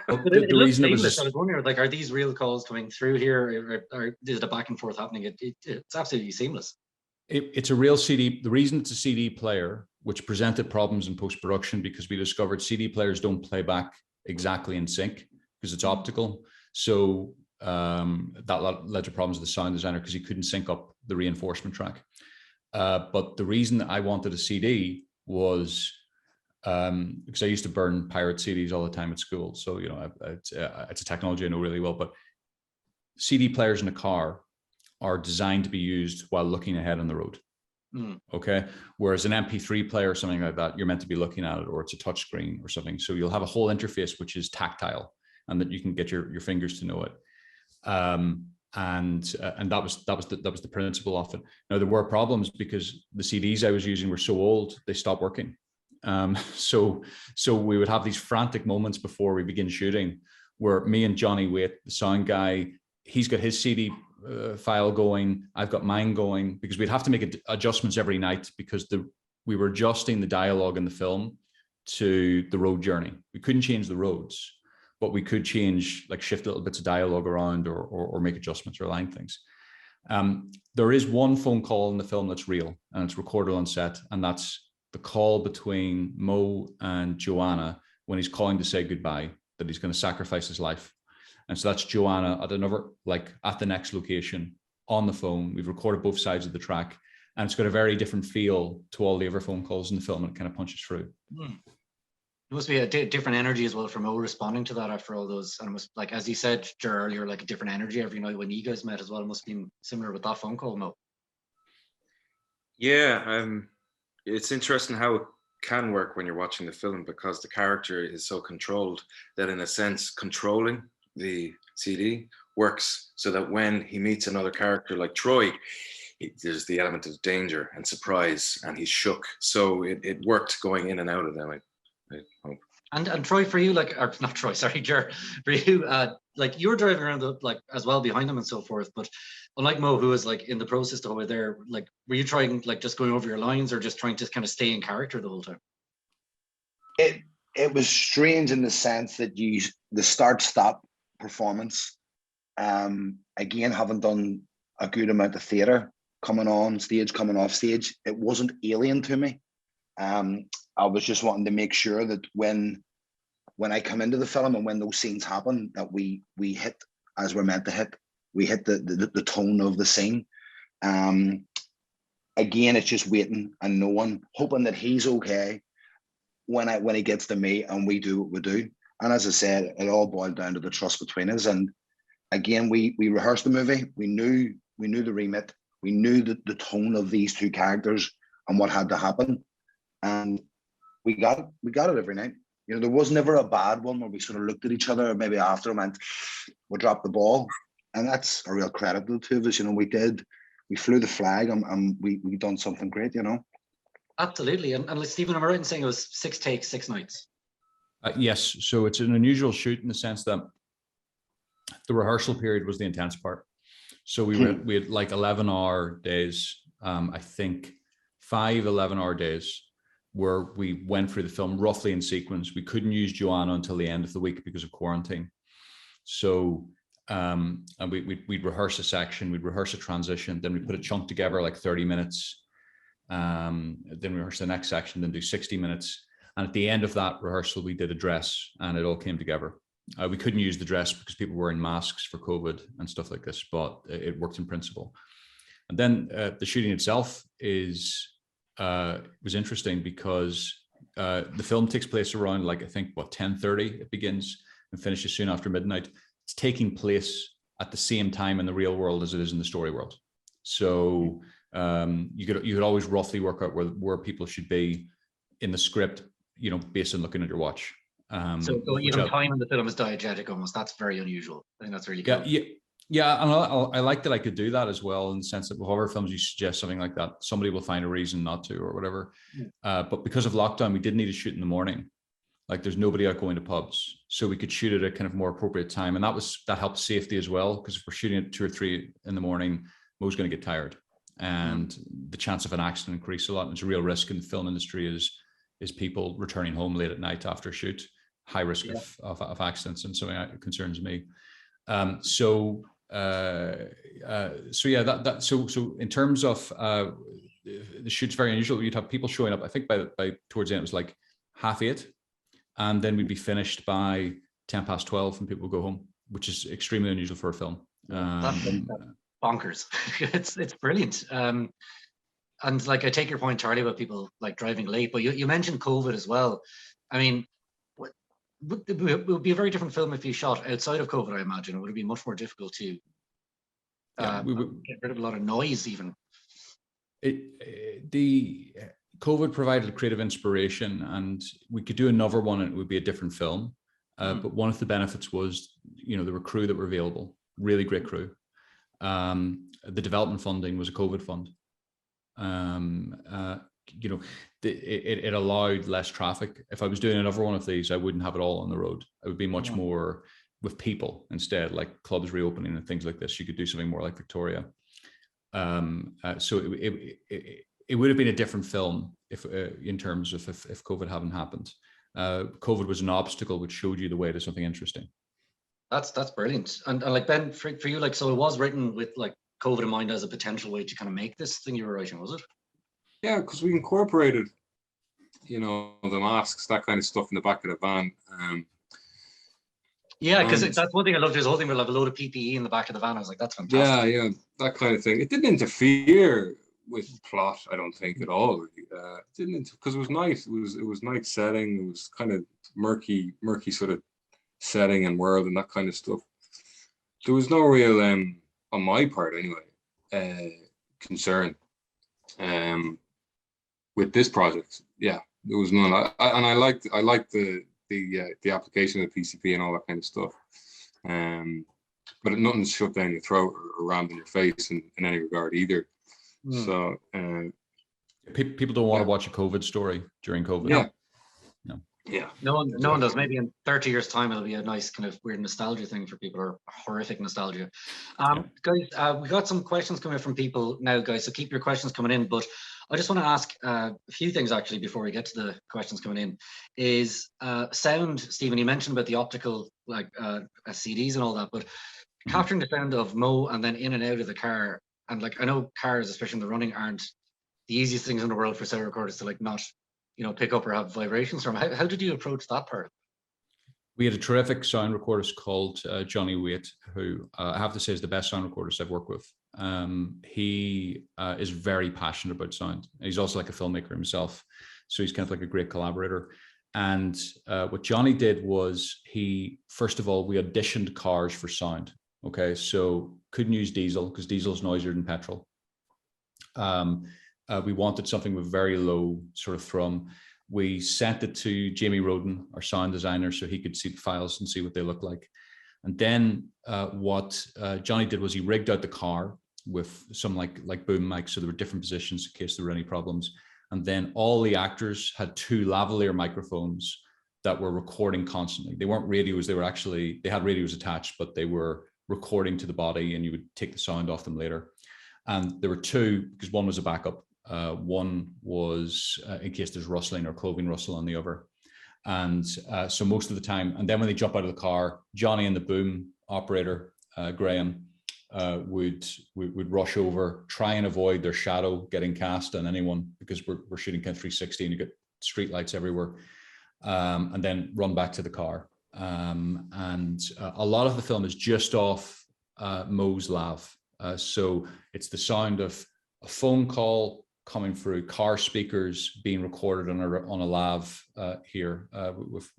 Well, the reason I was wondering, like, are these real calls coming through here, or is it a back and forth happening? It's absolutely seamless. It's a real CD. The reason it's a CD player, which presented problems in post-production, because we discovered CD players don't play back exactly in sync because it's optical. So that led to problems with the sound designer because he couldn't sync up the reinforcement track. But the reason I wanted a CD was because I used to burn pirate CDs all the time at school. So, you know, it's a technology I know really well, but CD players in a car are designed to be used while looking ahead on the road. Okay. Whereas an MP3 player or something like that, you're meant to be looking at it, or it's a touch screen or something. So you'll have a whole interface which is tactile, and that you can get your fingers to know it. And that was the principle of it. Now there were problems because the CDs I was using were so old, they stopped working. So we would have these frantic moments before we begin shooting where me and Johnny Waite, the sound guy, he's got his CD file going, I've got mine going, because we'd have to make adjustments every night because we were adjusting the dialogue in the film to the road journey. We couldn't change the roads, but we could change, like shift little bits of dialogue around or make adjustments or align things. There is one phone call in the film that's real and it's recorded on set, and that's the call between Mo and Joanna when he's calling to say goodbye, that he's going to sacrifice his life. And so that's Joanna at the next location on the phone. We've recorded both sides of the track, and it's got a very different feel to all the other phone calls in the film, and it kind of punches through. It must be a different energy as well from Mo responding to that after all those, and it must, like, as you said earlier, like a different energy every night when you guys met as well. It must have been similar with that phone call, Mo. Yeah, it's interesting how it can work when you're watching the film, because the character is so controlled that, in a sense, controlling the CD works so that when he meets another character like Troy, there's the element of danger and surprise, and he's shook. So it worked going in and out of them, I hope. And Troy, for you, like, or not Troy, sorry, Ger, for you, like, you were driving around like as well behind him and so forth, but unlike Mo, who was like in the process the whole way there, like, were you trying, like, just going over your lines or just trying to kind of stay in character the whole time? It was strange in the sense that the start-stop performance, again, having done a good amount of theatre, coming on stage, coming off stage, it wasn't alien to me. I was just wanting to make sure that when I come into the film and when those scenes happen, that we hit as we're meant to hit. We hit the tone of the scene. Again, it's just waiting and knowing, hoping that he's okay when he gets to me and we do what we do. And as I said, it all boiled down to the trust between us. And again, we rehearsed the movie. We knew the remit. We knew the tone of these 2 characters and what had to happen. And we got it every night. You know, there was never a bad one where we sort of looked at each other, maybe after and went, we dropped the ball. And that's a real credit to the 2 of us. You know, we flew the flag and we done something great, you know. Absolutely. And like, Stephen, am I right in saying it was 6 takes, 6 nights? Yes. So it's an unusual shoot in the sense that the rehearsal period was the intense part. So we had like 11-hour days, I think 5 11-hour days, where we went through the film roughly in sequence. We couldn't use Joanna until the end of the week because of quarantine. So and we'd rehearse a section, we'd rehearse a transition, then we put a chunk together like 30 minutes. Then we rehearse the next section, then do 60 minutes. And at the end of that rehearsal, we did a dress, and it all came together. We couldn't use the dress because people were wearing masks for COVID and stuff like this, but it worked in principle. And then the shooting itself was interesting because the film takes place around, like, I think 10:30 it begins and finishes soon after midnight. It's taking place at the same time in the real world as it is in the story world. So You could always roughly work out where people should be in the script, you know, based on looking at your watch. So even time in the film is diegetic almost. That's very unusual. I think that's really cool. Yeah, and I like that I could do that as well, in the sense that with horror films, you suggest something like that, somebody will find a reason not to or whatever. But because of lockdown, we did need to shoot in the morning. Like there's nobody out going to pubs, so we could shoot at a kind of more appropriate time, and that helps safety as well, because if we're shooting at 2 or 3 in the morning, Mo's going to get tired, and the chance of an accident increase a lot. And it's a real risk in the film industry is people returning home late at night after a shoot, high risk of accidents, and something that concerns me. So in terms of the shoot's very unusual. You'd have people showing up. I think by towards the end it was like 8:30, and then we'd be finished by 12:10, and people would go home, which is extremely unusual for a film. That's bonkers. It's brilliant. And like I take your point, Charlie, about people like driving late, but you mentioned COVID as well. I mean, it would be a very different film if you shot outside of COVID, I imagine. It would be much more difficult to get rid of a lot of noise even. The COVID provided creative inspiration, and we could do another one and it would be a different film. But one of the benefits was, you know, there were crew that were available, really great crew. The development funding was a COVID fund. You know, it allowed less traffic. If I was doing another one of these, I wouldn't have it all on the road. I would be much more with people instead, like clubs reopening and things like this. You could do something more like Victoria. So it would have been a different film if in terms of if COVID hadn't happened. COVID was an obstacle which showed you the way to something interesting. That's brilliant. And like Ben, for you, like, so it was written with like COVID in mind as a potential way to kind of make this thing you were writing, was it? Yeah, because we incorporated, you know, the masks, that kind of stuff in the back of the van. Yeah, because that's one thing I loved. There's a whole thing with like a load of PPE in the back of the van. I was like, that's fantastic. Yeah, that kind of thing. It didn't interfere with plot, I don't think, at all. Really. It didn't, because it was nice. It was night setting. It was kind of murky sort of setting and world and that kind of stuff. There was no real, on my part anyway, concern with this project. Yeah, there was none. I liked the application of the PCP and all that kind of stuff. But nothing's shoved down your throat or rammed in your face in any regard either. So people don't want to watch a COVID story during COVID. Yeah. No one does. Maybe in 30 years' time, it'll be a nice kind of weird nostalgia thing for people, or horrific nostalgia. Guys, we got some questions coming from people now, guys. So keep your questions coming in. But I just want to ask a few things actually before we get to the questions coming in. Is sound, Stephen? You mentioned about the optical like CDs and all that, but capturing the sound of Mo and then in and out of the car, and like I know cars, especially in the running, aren't the easiest things in the world for sound recorders to like not, you know, pick up or have vibrations from. How did you approach that part? We had a terrific sound recordist called Johnny Waite, who I have to say is the best sound recordist I've worked with. He is very passionate about sound. He's also like a filmmaker himself, so he's kind of like a great collaborator. And what Johnny did was first of all, we auditioned cars for sound. Okay, so couldn't use diesel because diesel's noisier than petrol. We wanted something with very low sort of thrum. We sent it to Jamie Roden, our sound designer, so he could see the files and see what they look like. And then what Johnny did was he rigged out the car with some like boom mics, so there were different positions in case there were any problems. And then all the actors had 2 lavalier microphones that were recording constantly. They weren't radios, they had radios attached, but they were recording to the body, and you would take the sound off them later. And there were 2, because one was a backup. One was in case there's rustling or clothing rustle on the other. And so most of the time, and then when they jump out of the car, Johnny and the boom operator, Graham, would rush over, try and avoid their shadow getting cast on anyone, because we're shooting kind of 360 and you get street lights everywhere, and then run back to the car. And a lot of the film is just off Mo's lav. So it's the sound of a phone call coming through, car speakers being recorded on a lav here with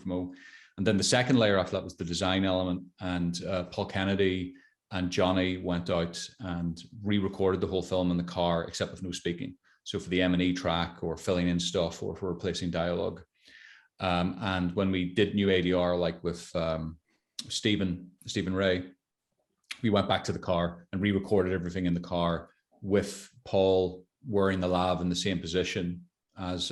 Mo. And then the second layer after that was the design element. And Paul Kennedy and Johnny went out and re-recorded the whole film in the car, except with no speaking. So for the M&E track or filling in stuff or for replacing dialogue. And when we did new ADR, like with Stephen Ray, we went back to the car and re-recorded everything in the car with Paul wearing the lav in the same position as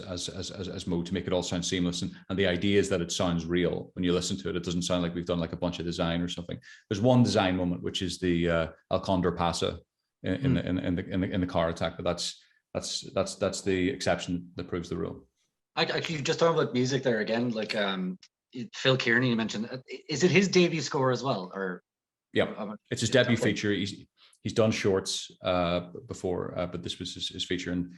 Mo to make it all sound seamless. And the idea is that it sounds real when you listen to it. It doesn't sound like we've done like a bunch of design or something. There's one design moment, which is the El Condor Pasa in the car attack, but that's the exception that proves the rule. Actually, just talking about music there again, like Phil Kearney you mentioned, is it his debut score as well, or? Yeah, it's his debut feature. He's done shorts before, but this was his feature, and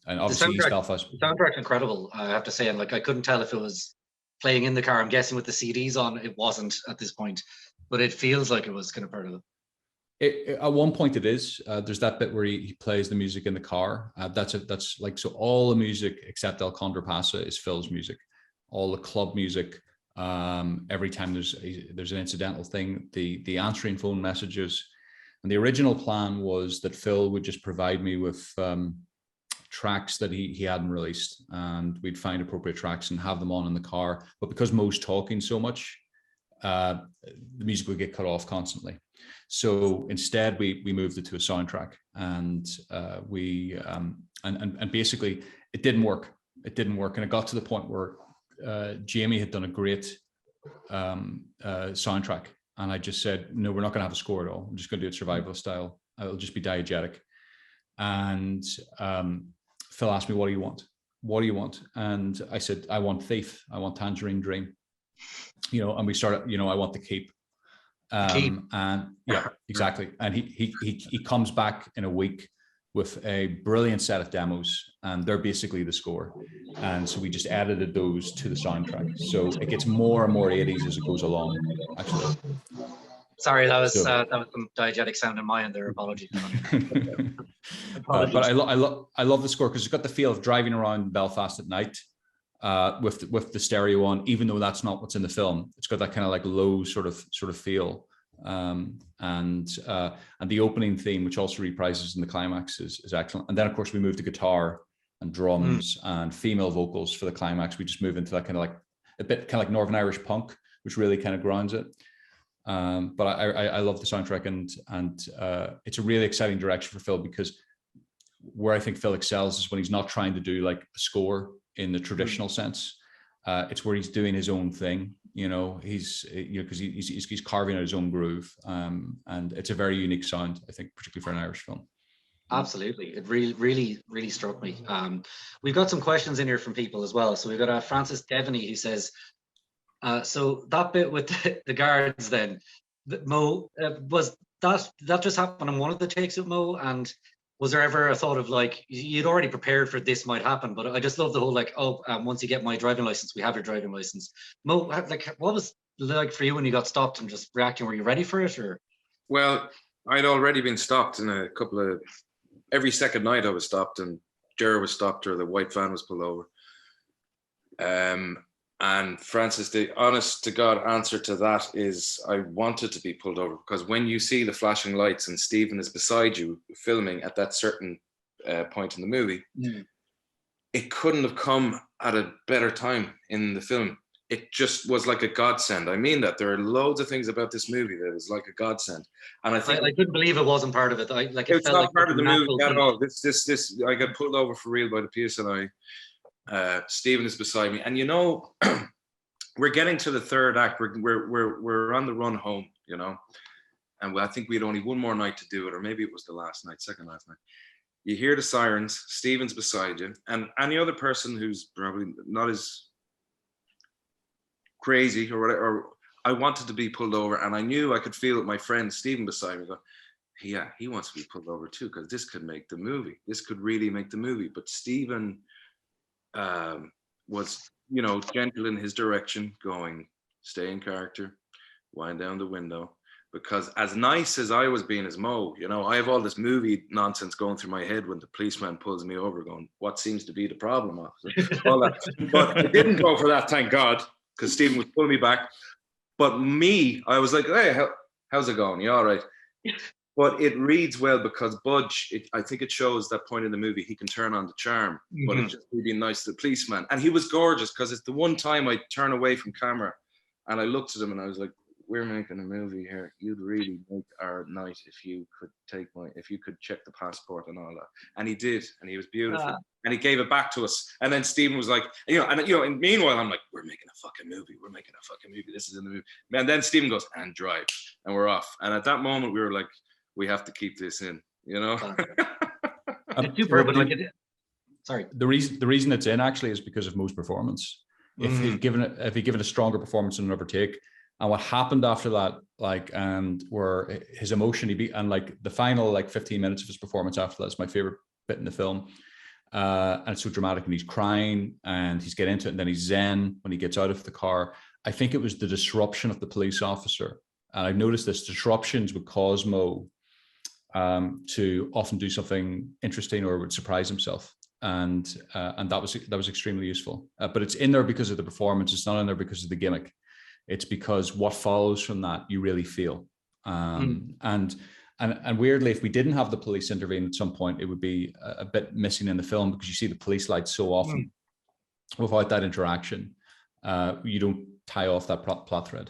obviously East Belfast. The soundtrack's incredible, I have to say, and like I couldn't tell if it was playing in the car. I'm guessing with the CDs on, it wasn't at this point, but it feels like it was kind of part of it. At one point it is. There's that bit where he plays the music in the car. That's like, so all the music except El Condor Pasa is Phil's music. All the club music. Every time there's an incidental thing, the answering phone messages, and the original plan was that Phil would just provide me with tracks that he hadn't released, and we'd find appropriate tracks and have them on in the car. But because Mo's talking so much, the music would get cut off constantly. So instead, we moved it to a soundtrack, and and basically it didn't work. And it got to the point where Jamie had done a great soundtrack, and I just said, no, we're not going to have a score at all. I'm just going to do it survival style. It'll just be diegetic. And Phil asked me, what do you want? What do you want? And I said, I want Thief. I want Tangerine Dream. And we started, I want the Keep. And yeah, exactly. And he comes back in a week with a brilliant set of demos, and they're basically the score. And so we just edited those to the soundtrack. So it gets more and more 80s as it goes along, actually. Sorry, that was some diegetic sound in my end there. Apologies. But I love the score because it's got the feel of driving around Belfast at night with the stereo on, even though that's not what's in the film. It's got that kind of like low sort of feel. And the opening theme, which also reprises in the climax, is excellent. And then of course we move to guitar and drums and female vocals for the climax. We just move into that kind of like a bit kind of like Northern Irish punk, which really kind of grounds it. But I love the soundtrack, and it's a really exciting direction for Phil, because where I think Phil excels is when he's not trying to do like a score in the traditional sense. It's where he's doing his own thing. He's because he's carving out his own groove, and it's a very unique sound, I think, particularly for an Irish film. Absolutely, it really struck me. We've got some questions in here from people as well. So we've got Francis Devaney, who says, so that bit with the guards, then Mo, was that just happened in one of the takes with Mo? And was there ever a thought of like, you'd already prepared for this might happen, but I just love the whole like, once you get my driving license, we have your driving license. Mo, like, what was it like for you when you got stopped and just reacting? Were you ready for it, or? Well, I'd already been stopped in every second night I was stopped, and Gerard was stopped, or the white van was pulled over. And Francis, the honest to God answer to that is I wanted to be pulled over, because when you see the flashing lights and Stephen is beside you filming at that certain point in the movie, it couldn't have come at a better time in the film. It just was like a godsend. I mean that. There are loads of things about this movie that is like a godsend. And I think I couldn't believe it wasn't part of it. It's not part of the movie at all. This I got pulled over for real by the PSNI. Stephen is beside me, and we're getting to the third act. We're on the run home, and I think we had only one more night to do it, or maybe it was the second last night. You hear the sirens. Stephen's beside you, and any other person who's probably not as crazy or whatever. Or I wanted to be pulled over, and I knew I could feel my friend Stephen beside me go, yeah, he wants to be pulled over too, because this could make the movie. This could really make the movie. But Stephen was, gentle in his direction, going, stay in character, wind down the window. Because as nice as I was being as Mo, I have all this movie nonsense going through my head when the policeman pulls me over going, what seems to be the problem, officer? All that. But it didn't go for that, thank God, because Stephen was pulling me back. But me, I was like, hey, how's it going? You all right? But it reads well because Budge, I think it shows that point in the movie he can turn on the charm, but it's just really nice to the policeman. And he was gorgeous because it's the one time I turn away from camera and I looked at him and I was like, we're making a movie here. You'd really make our night if you could check the passport and all that. And he did, and he was beautiful. And he gave it back to us. And then Stephen was like, and meanwhile, I'm like, we're making a fucking movie. This is in the movie. And then Stephen goes, and drive. And we're off. And at that moment, we were like, we have to keep this in, It's super, but like sorry. The reason it's in actually is because of Mo's performance. If he'd given a stronger performance in another take, and what happened after that, and where his emotion, the final 15 minutes of his performance after that is my favorite bit in the film. And it's so dramatic, and he's crying and he's getting into it, and then he's zen when he gets out of the car. I think it was the disruption of the police officer. And I've noticed this disruptions would cause Mo to often do something interesting or would surprise himself. And that was extremely useful. But it's in there because of the performance. It's not in there because of the gimmick. It's because what follows from that you really feel. And weirdly, if we didn't have the police intervene at some point, it would be a bit missing in the film, because you see the police lights so often. Without that interaction, you don't tie off that plot thread.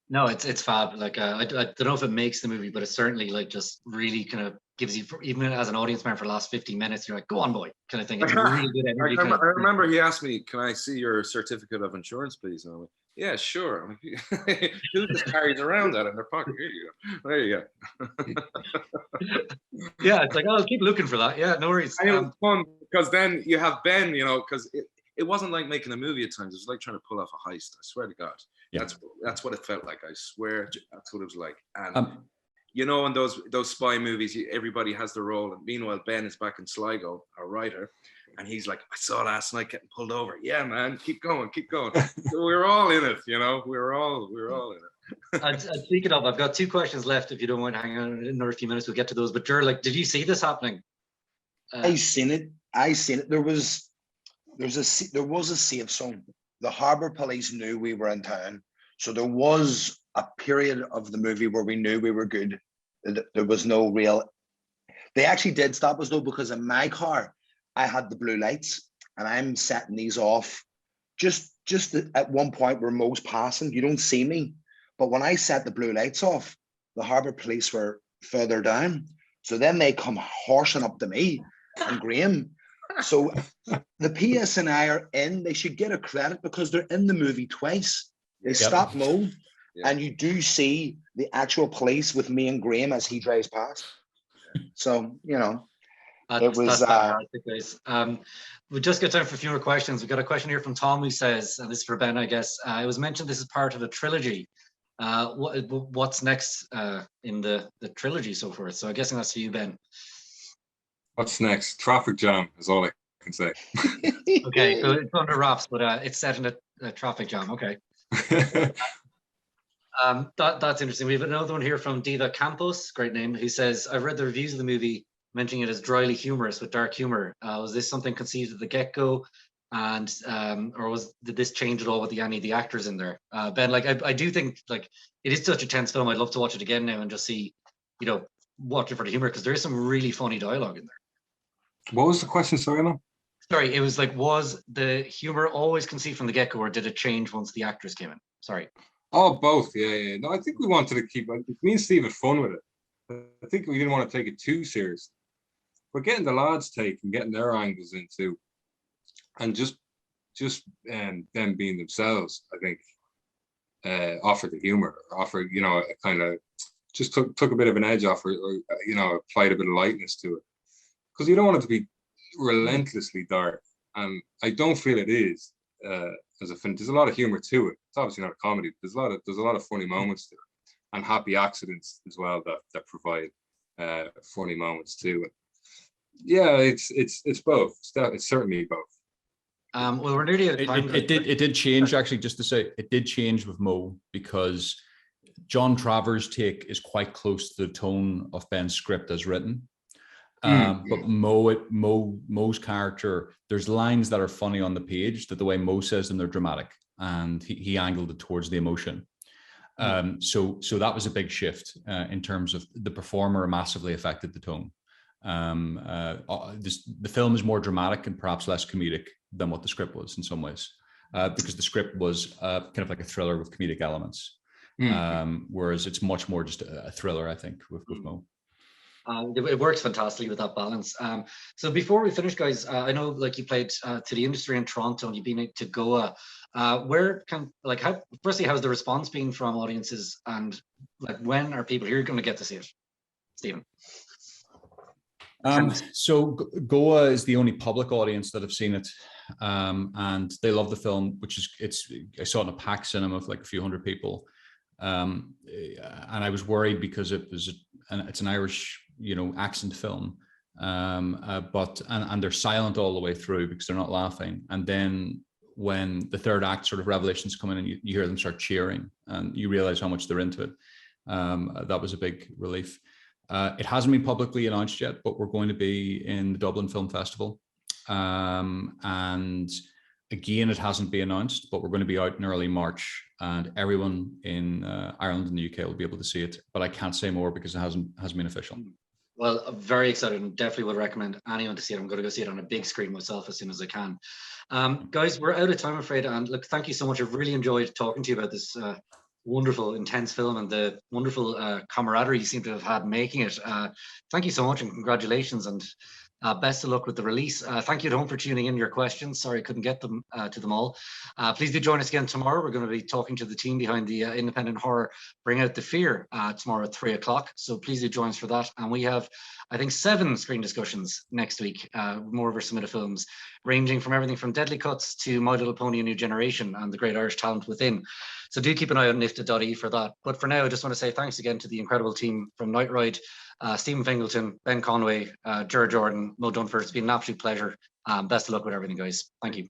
No, it's fab. I don't know if it makes the movie, but it certainly just really kind of gives you, even as an audience member for the last 50 minutes, you're like, go on, boy, kind of thing. It's really good energy. I remember he asked me, can I see your certificate of insurance, please? And I'm like, yeah, sure. I'm like, who just carries around that in their pocket? Here you go. There you go. Yeah, it's like, I'll keep looking for that. Yeah, no worries. And it was fun because then you have Ben, because it wasn't like making a movie at times. It was like trying to pull off a heist. I swear to God. Yeah. That's what it felt like. I swear that's what it was like. And in those spy movies, everybody has their role. And meanwhile, Ben is back in Sligo, our writer, and he's like, I saw last night getting pulled over. Yeah, man, keep going. So we were all in it, we were all in it. I'd speak it up. I've got 2 questions left. If you don't mind hanging on another few minutes, we'll get to those. But Gerard, did you see this happening? I seen it. There was a safe zone. The Harbour Police knew we were in town, so there was a period of the movie where we knew we were good. There was no real. They actually did stop us though, because in my car I had the blue lights, and I'm setting these off just at one point where Mo's passing. You don't see me, but when I set the blue lights off, the Harbour Police were further down. So then they come horsing up to me and Graham. So the PSNI are in. They should get a credit because they're in the movie twice. They stop Mo, and you do see the actual police with me and Graham as he drives past. So it was. We've just got time for a few more questions. We've got a question here from Tom who says, and this is for Ben, I guess. It was mentioned this is part of a trilogy. What's next in the trilogy so forth? So I'm guessing that's for you, Ben. What's next? Traffic jam is all I can say. Okay, so it's under wraps, but it's set in a traffic jam. Okay. That's interesting. We have another one here from Diva Campos, great name, who says, I've read the reviews of the movie mentioning it as dryly humorous with dark humor. Was this something conceived at the get-go? And or did this change at all with any of the actors in there? Ben, I do think it is such a tense film. I'd love to watch it again now and just see, watch it for the humor, because there is some really funny dialogue in there. What was the question? Sorry, man. Sorry, it was was the humor always conceived from the get-go, or did it change once the actors came in? Sorry. Oh, both. Yeah. No, I think we wanted to keep. Me and Steve had fun with it. I think we didn't want to take it too serious. But getting the lads' take and getting their angles in too, and just them being themselves, I think, offered the humor, offered a kind of just took a bit of an edge off, or applied a bit of lightness to it, because you don't want it to be relentlessly dark, and I don't feel it is. There's a lot of humor to it. It's obviously not a comedy. There's a lot of funny moments to it, and happy accidents as well that provide funny moments too. And yeah, it's both. It's certainly both. Well, we're nearly at time. It did change, actually. Just to say, it did change with Mo, because John Travers' take is quite close to the tone of Ben's script as written. But Mo's character, there's lines that are funny on the page that the way Mo says them, they're dramatic, and he angled it towards the emotion. So that was a big shift in terms of the performer massively affected the tone. The film is more dramatic and perhaps less comedic than what the script was in some ways, because the script was kind of like a thriller with comedic elements, whereas it's much more just a thriller, I think, with Mo. It works fantastically with that balance. So before we finish, guys, I know like you played to the industry in Toronto and you've been to Goa. Firstly, how's the response been from audiences, and like when are people here going to get to see it, Stephen? So Goa is the only public audience that have seen it, and they love the film, I saw it in a packed cinema of like a few hundred people, and I was worried because it's an Irish, accent film, but they're silent all the way through because they're not laughing, and then when the third act sort of revelations come in and you hear them start cheering and you realize how much they're into it, that was a big relief. It hasn't been publicly announced yet, but we're going to be in the Dublin Film Festival. And again, it hasn't been announced, but we're going to be out in early March, and everyone in Ireland and the UK will be able to see it. But I can't say more because it hasn't been official. Well, I'm very excited and definitely would recommend anyone to see it. I'm going to go see it on a big screen myself as soon as I can. Guys, we're out of time, I'm afraid. And look, thank you so much. I've really enjoyed talking to you about this wonderful, intense film and the wonderful camaraderie you seem to have had making it. Thank you so much and congratulations, and best of luck with the release. Thank you at home for tuning in your questions. Sorry I couldn't get them to them all. Please do join us again tomorrow. We're going to be talking to the team behind the independent horror Bring Out the Fear tomorrow at 3 o'clock. So please do join us for that. And we have, I think, 7 screen discussions next week, more of our submitted films, ranging from everything from Deadly Cuts to My Little Pony: A New Generation and The Great Irish Talent Within. So do keep an eye on IFTA.ie for that. But for now, I just want to say thanks again to the incredible team from Nightride, Stephen Fingleton, Ben Conway, Gerard Jordan, Mo Dunford. It's been an absolute pleasure. Best of luck with everything, guys. Thank you.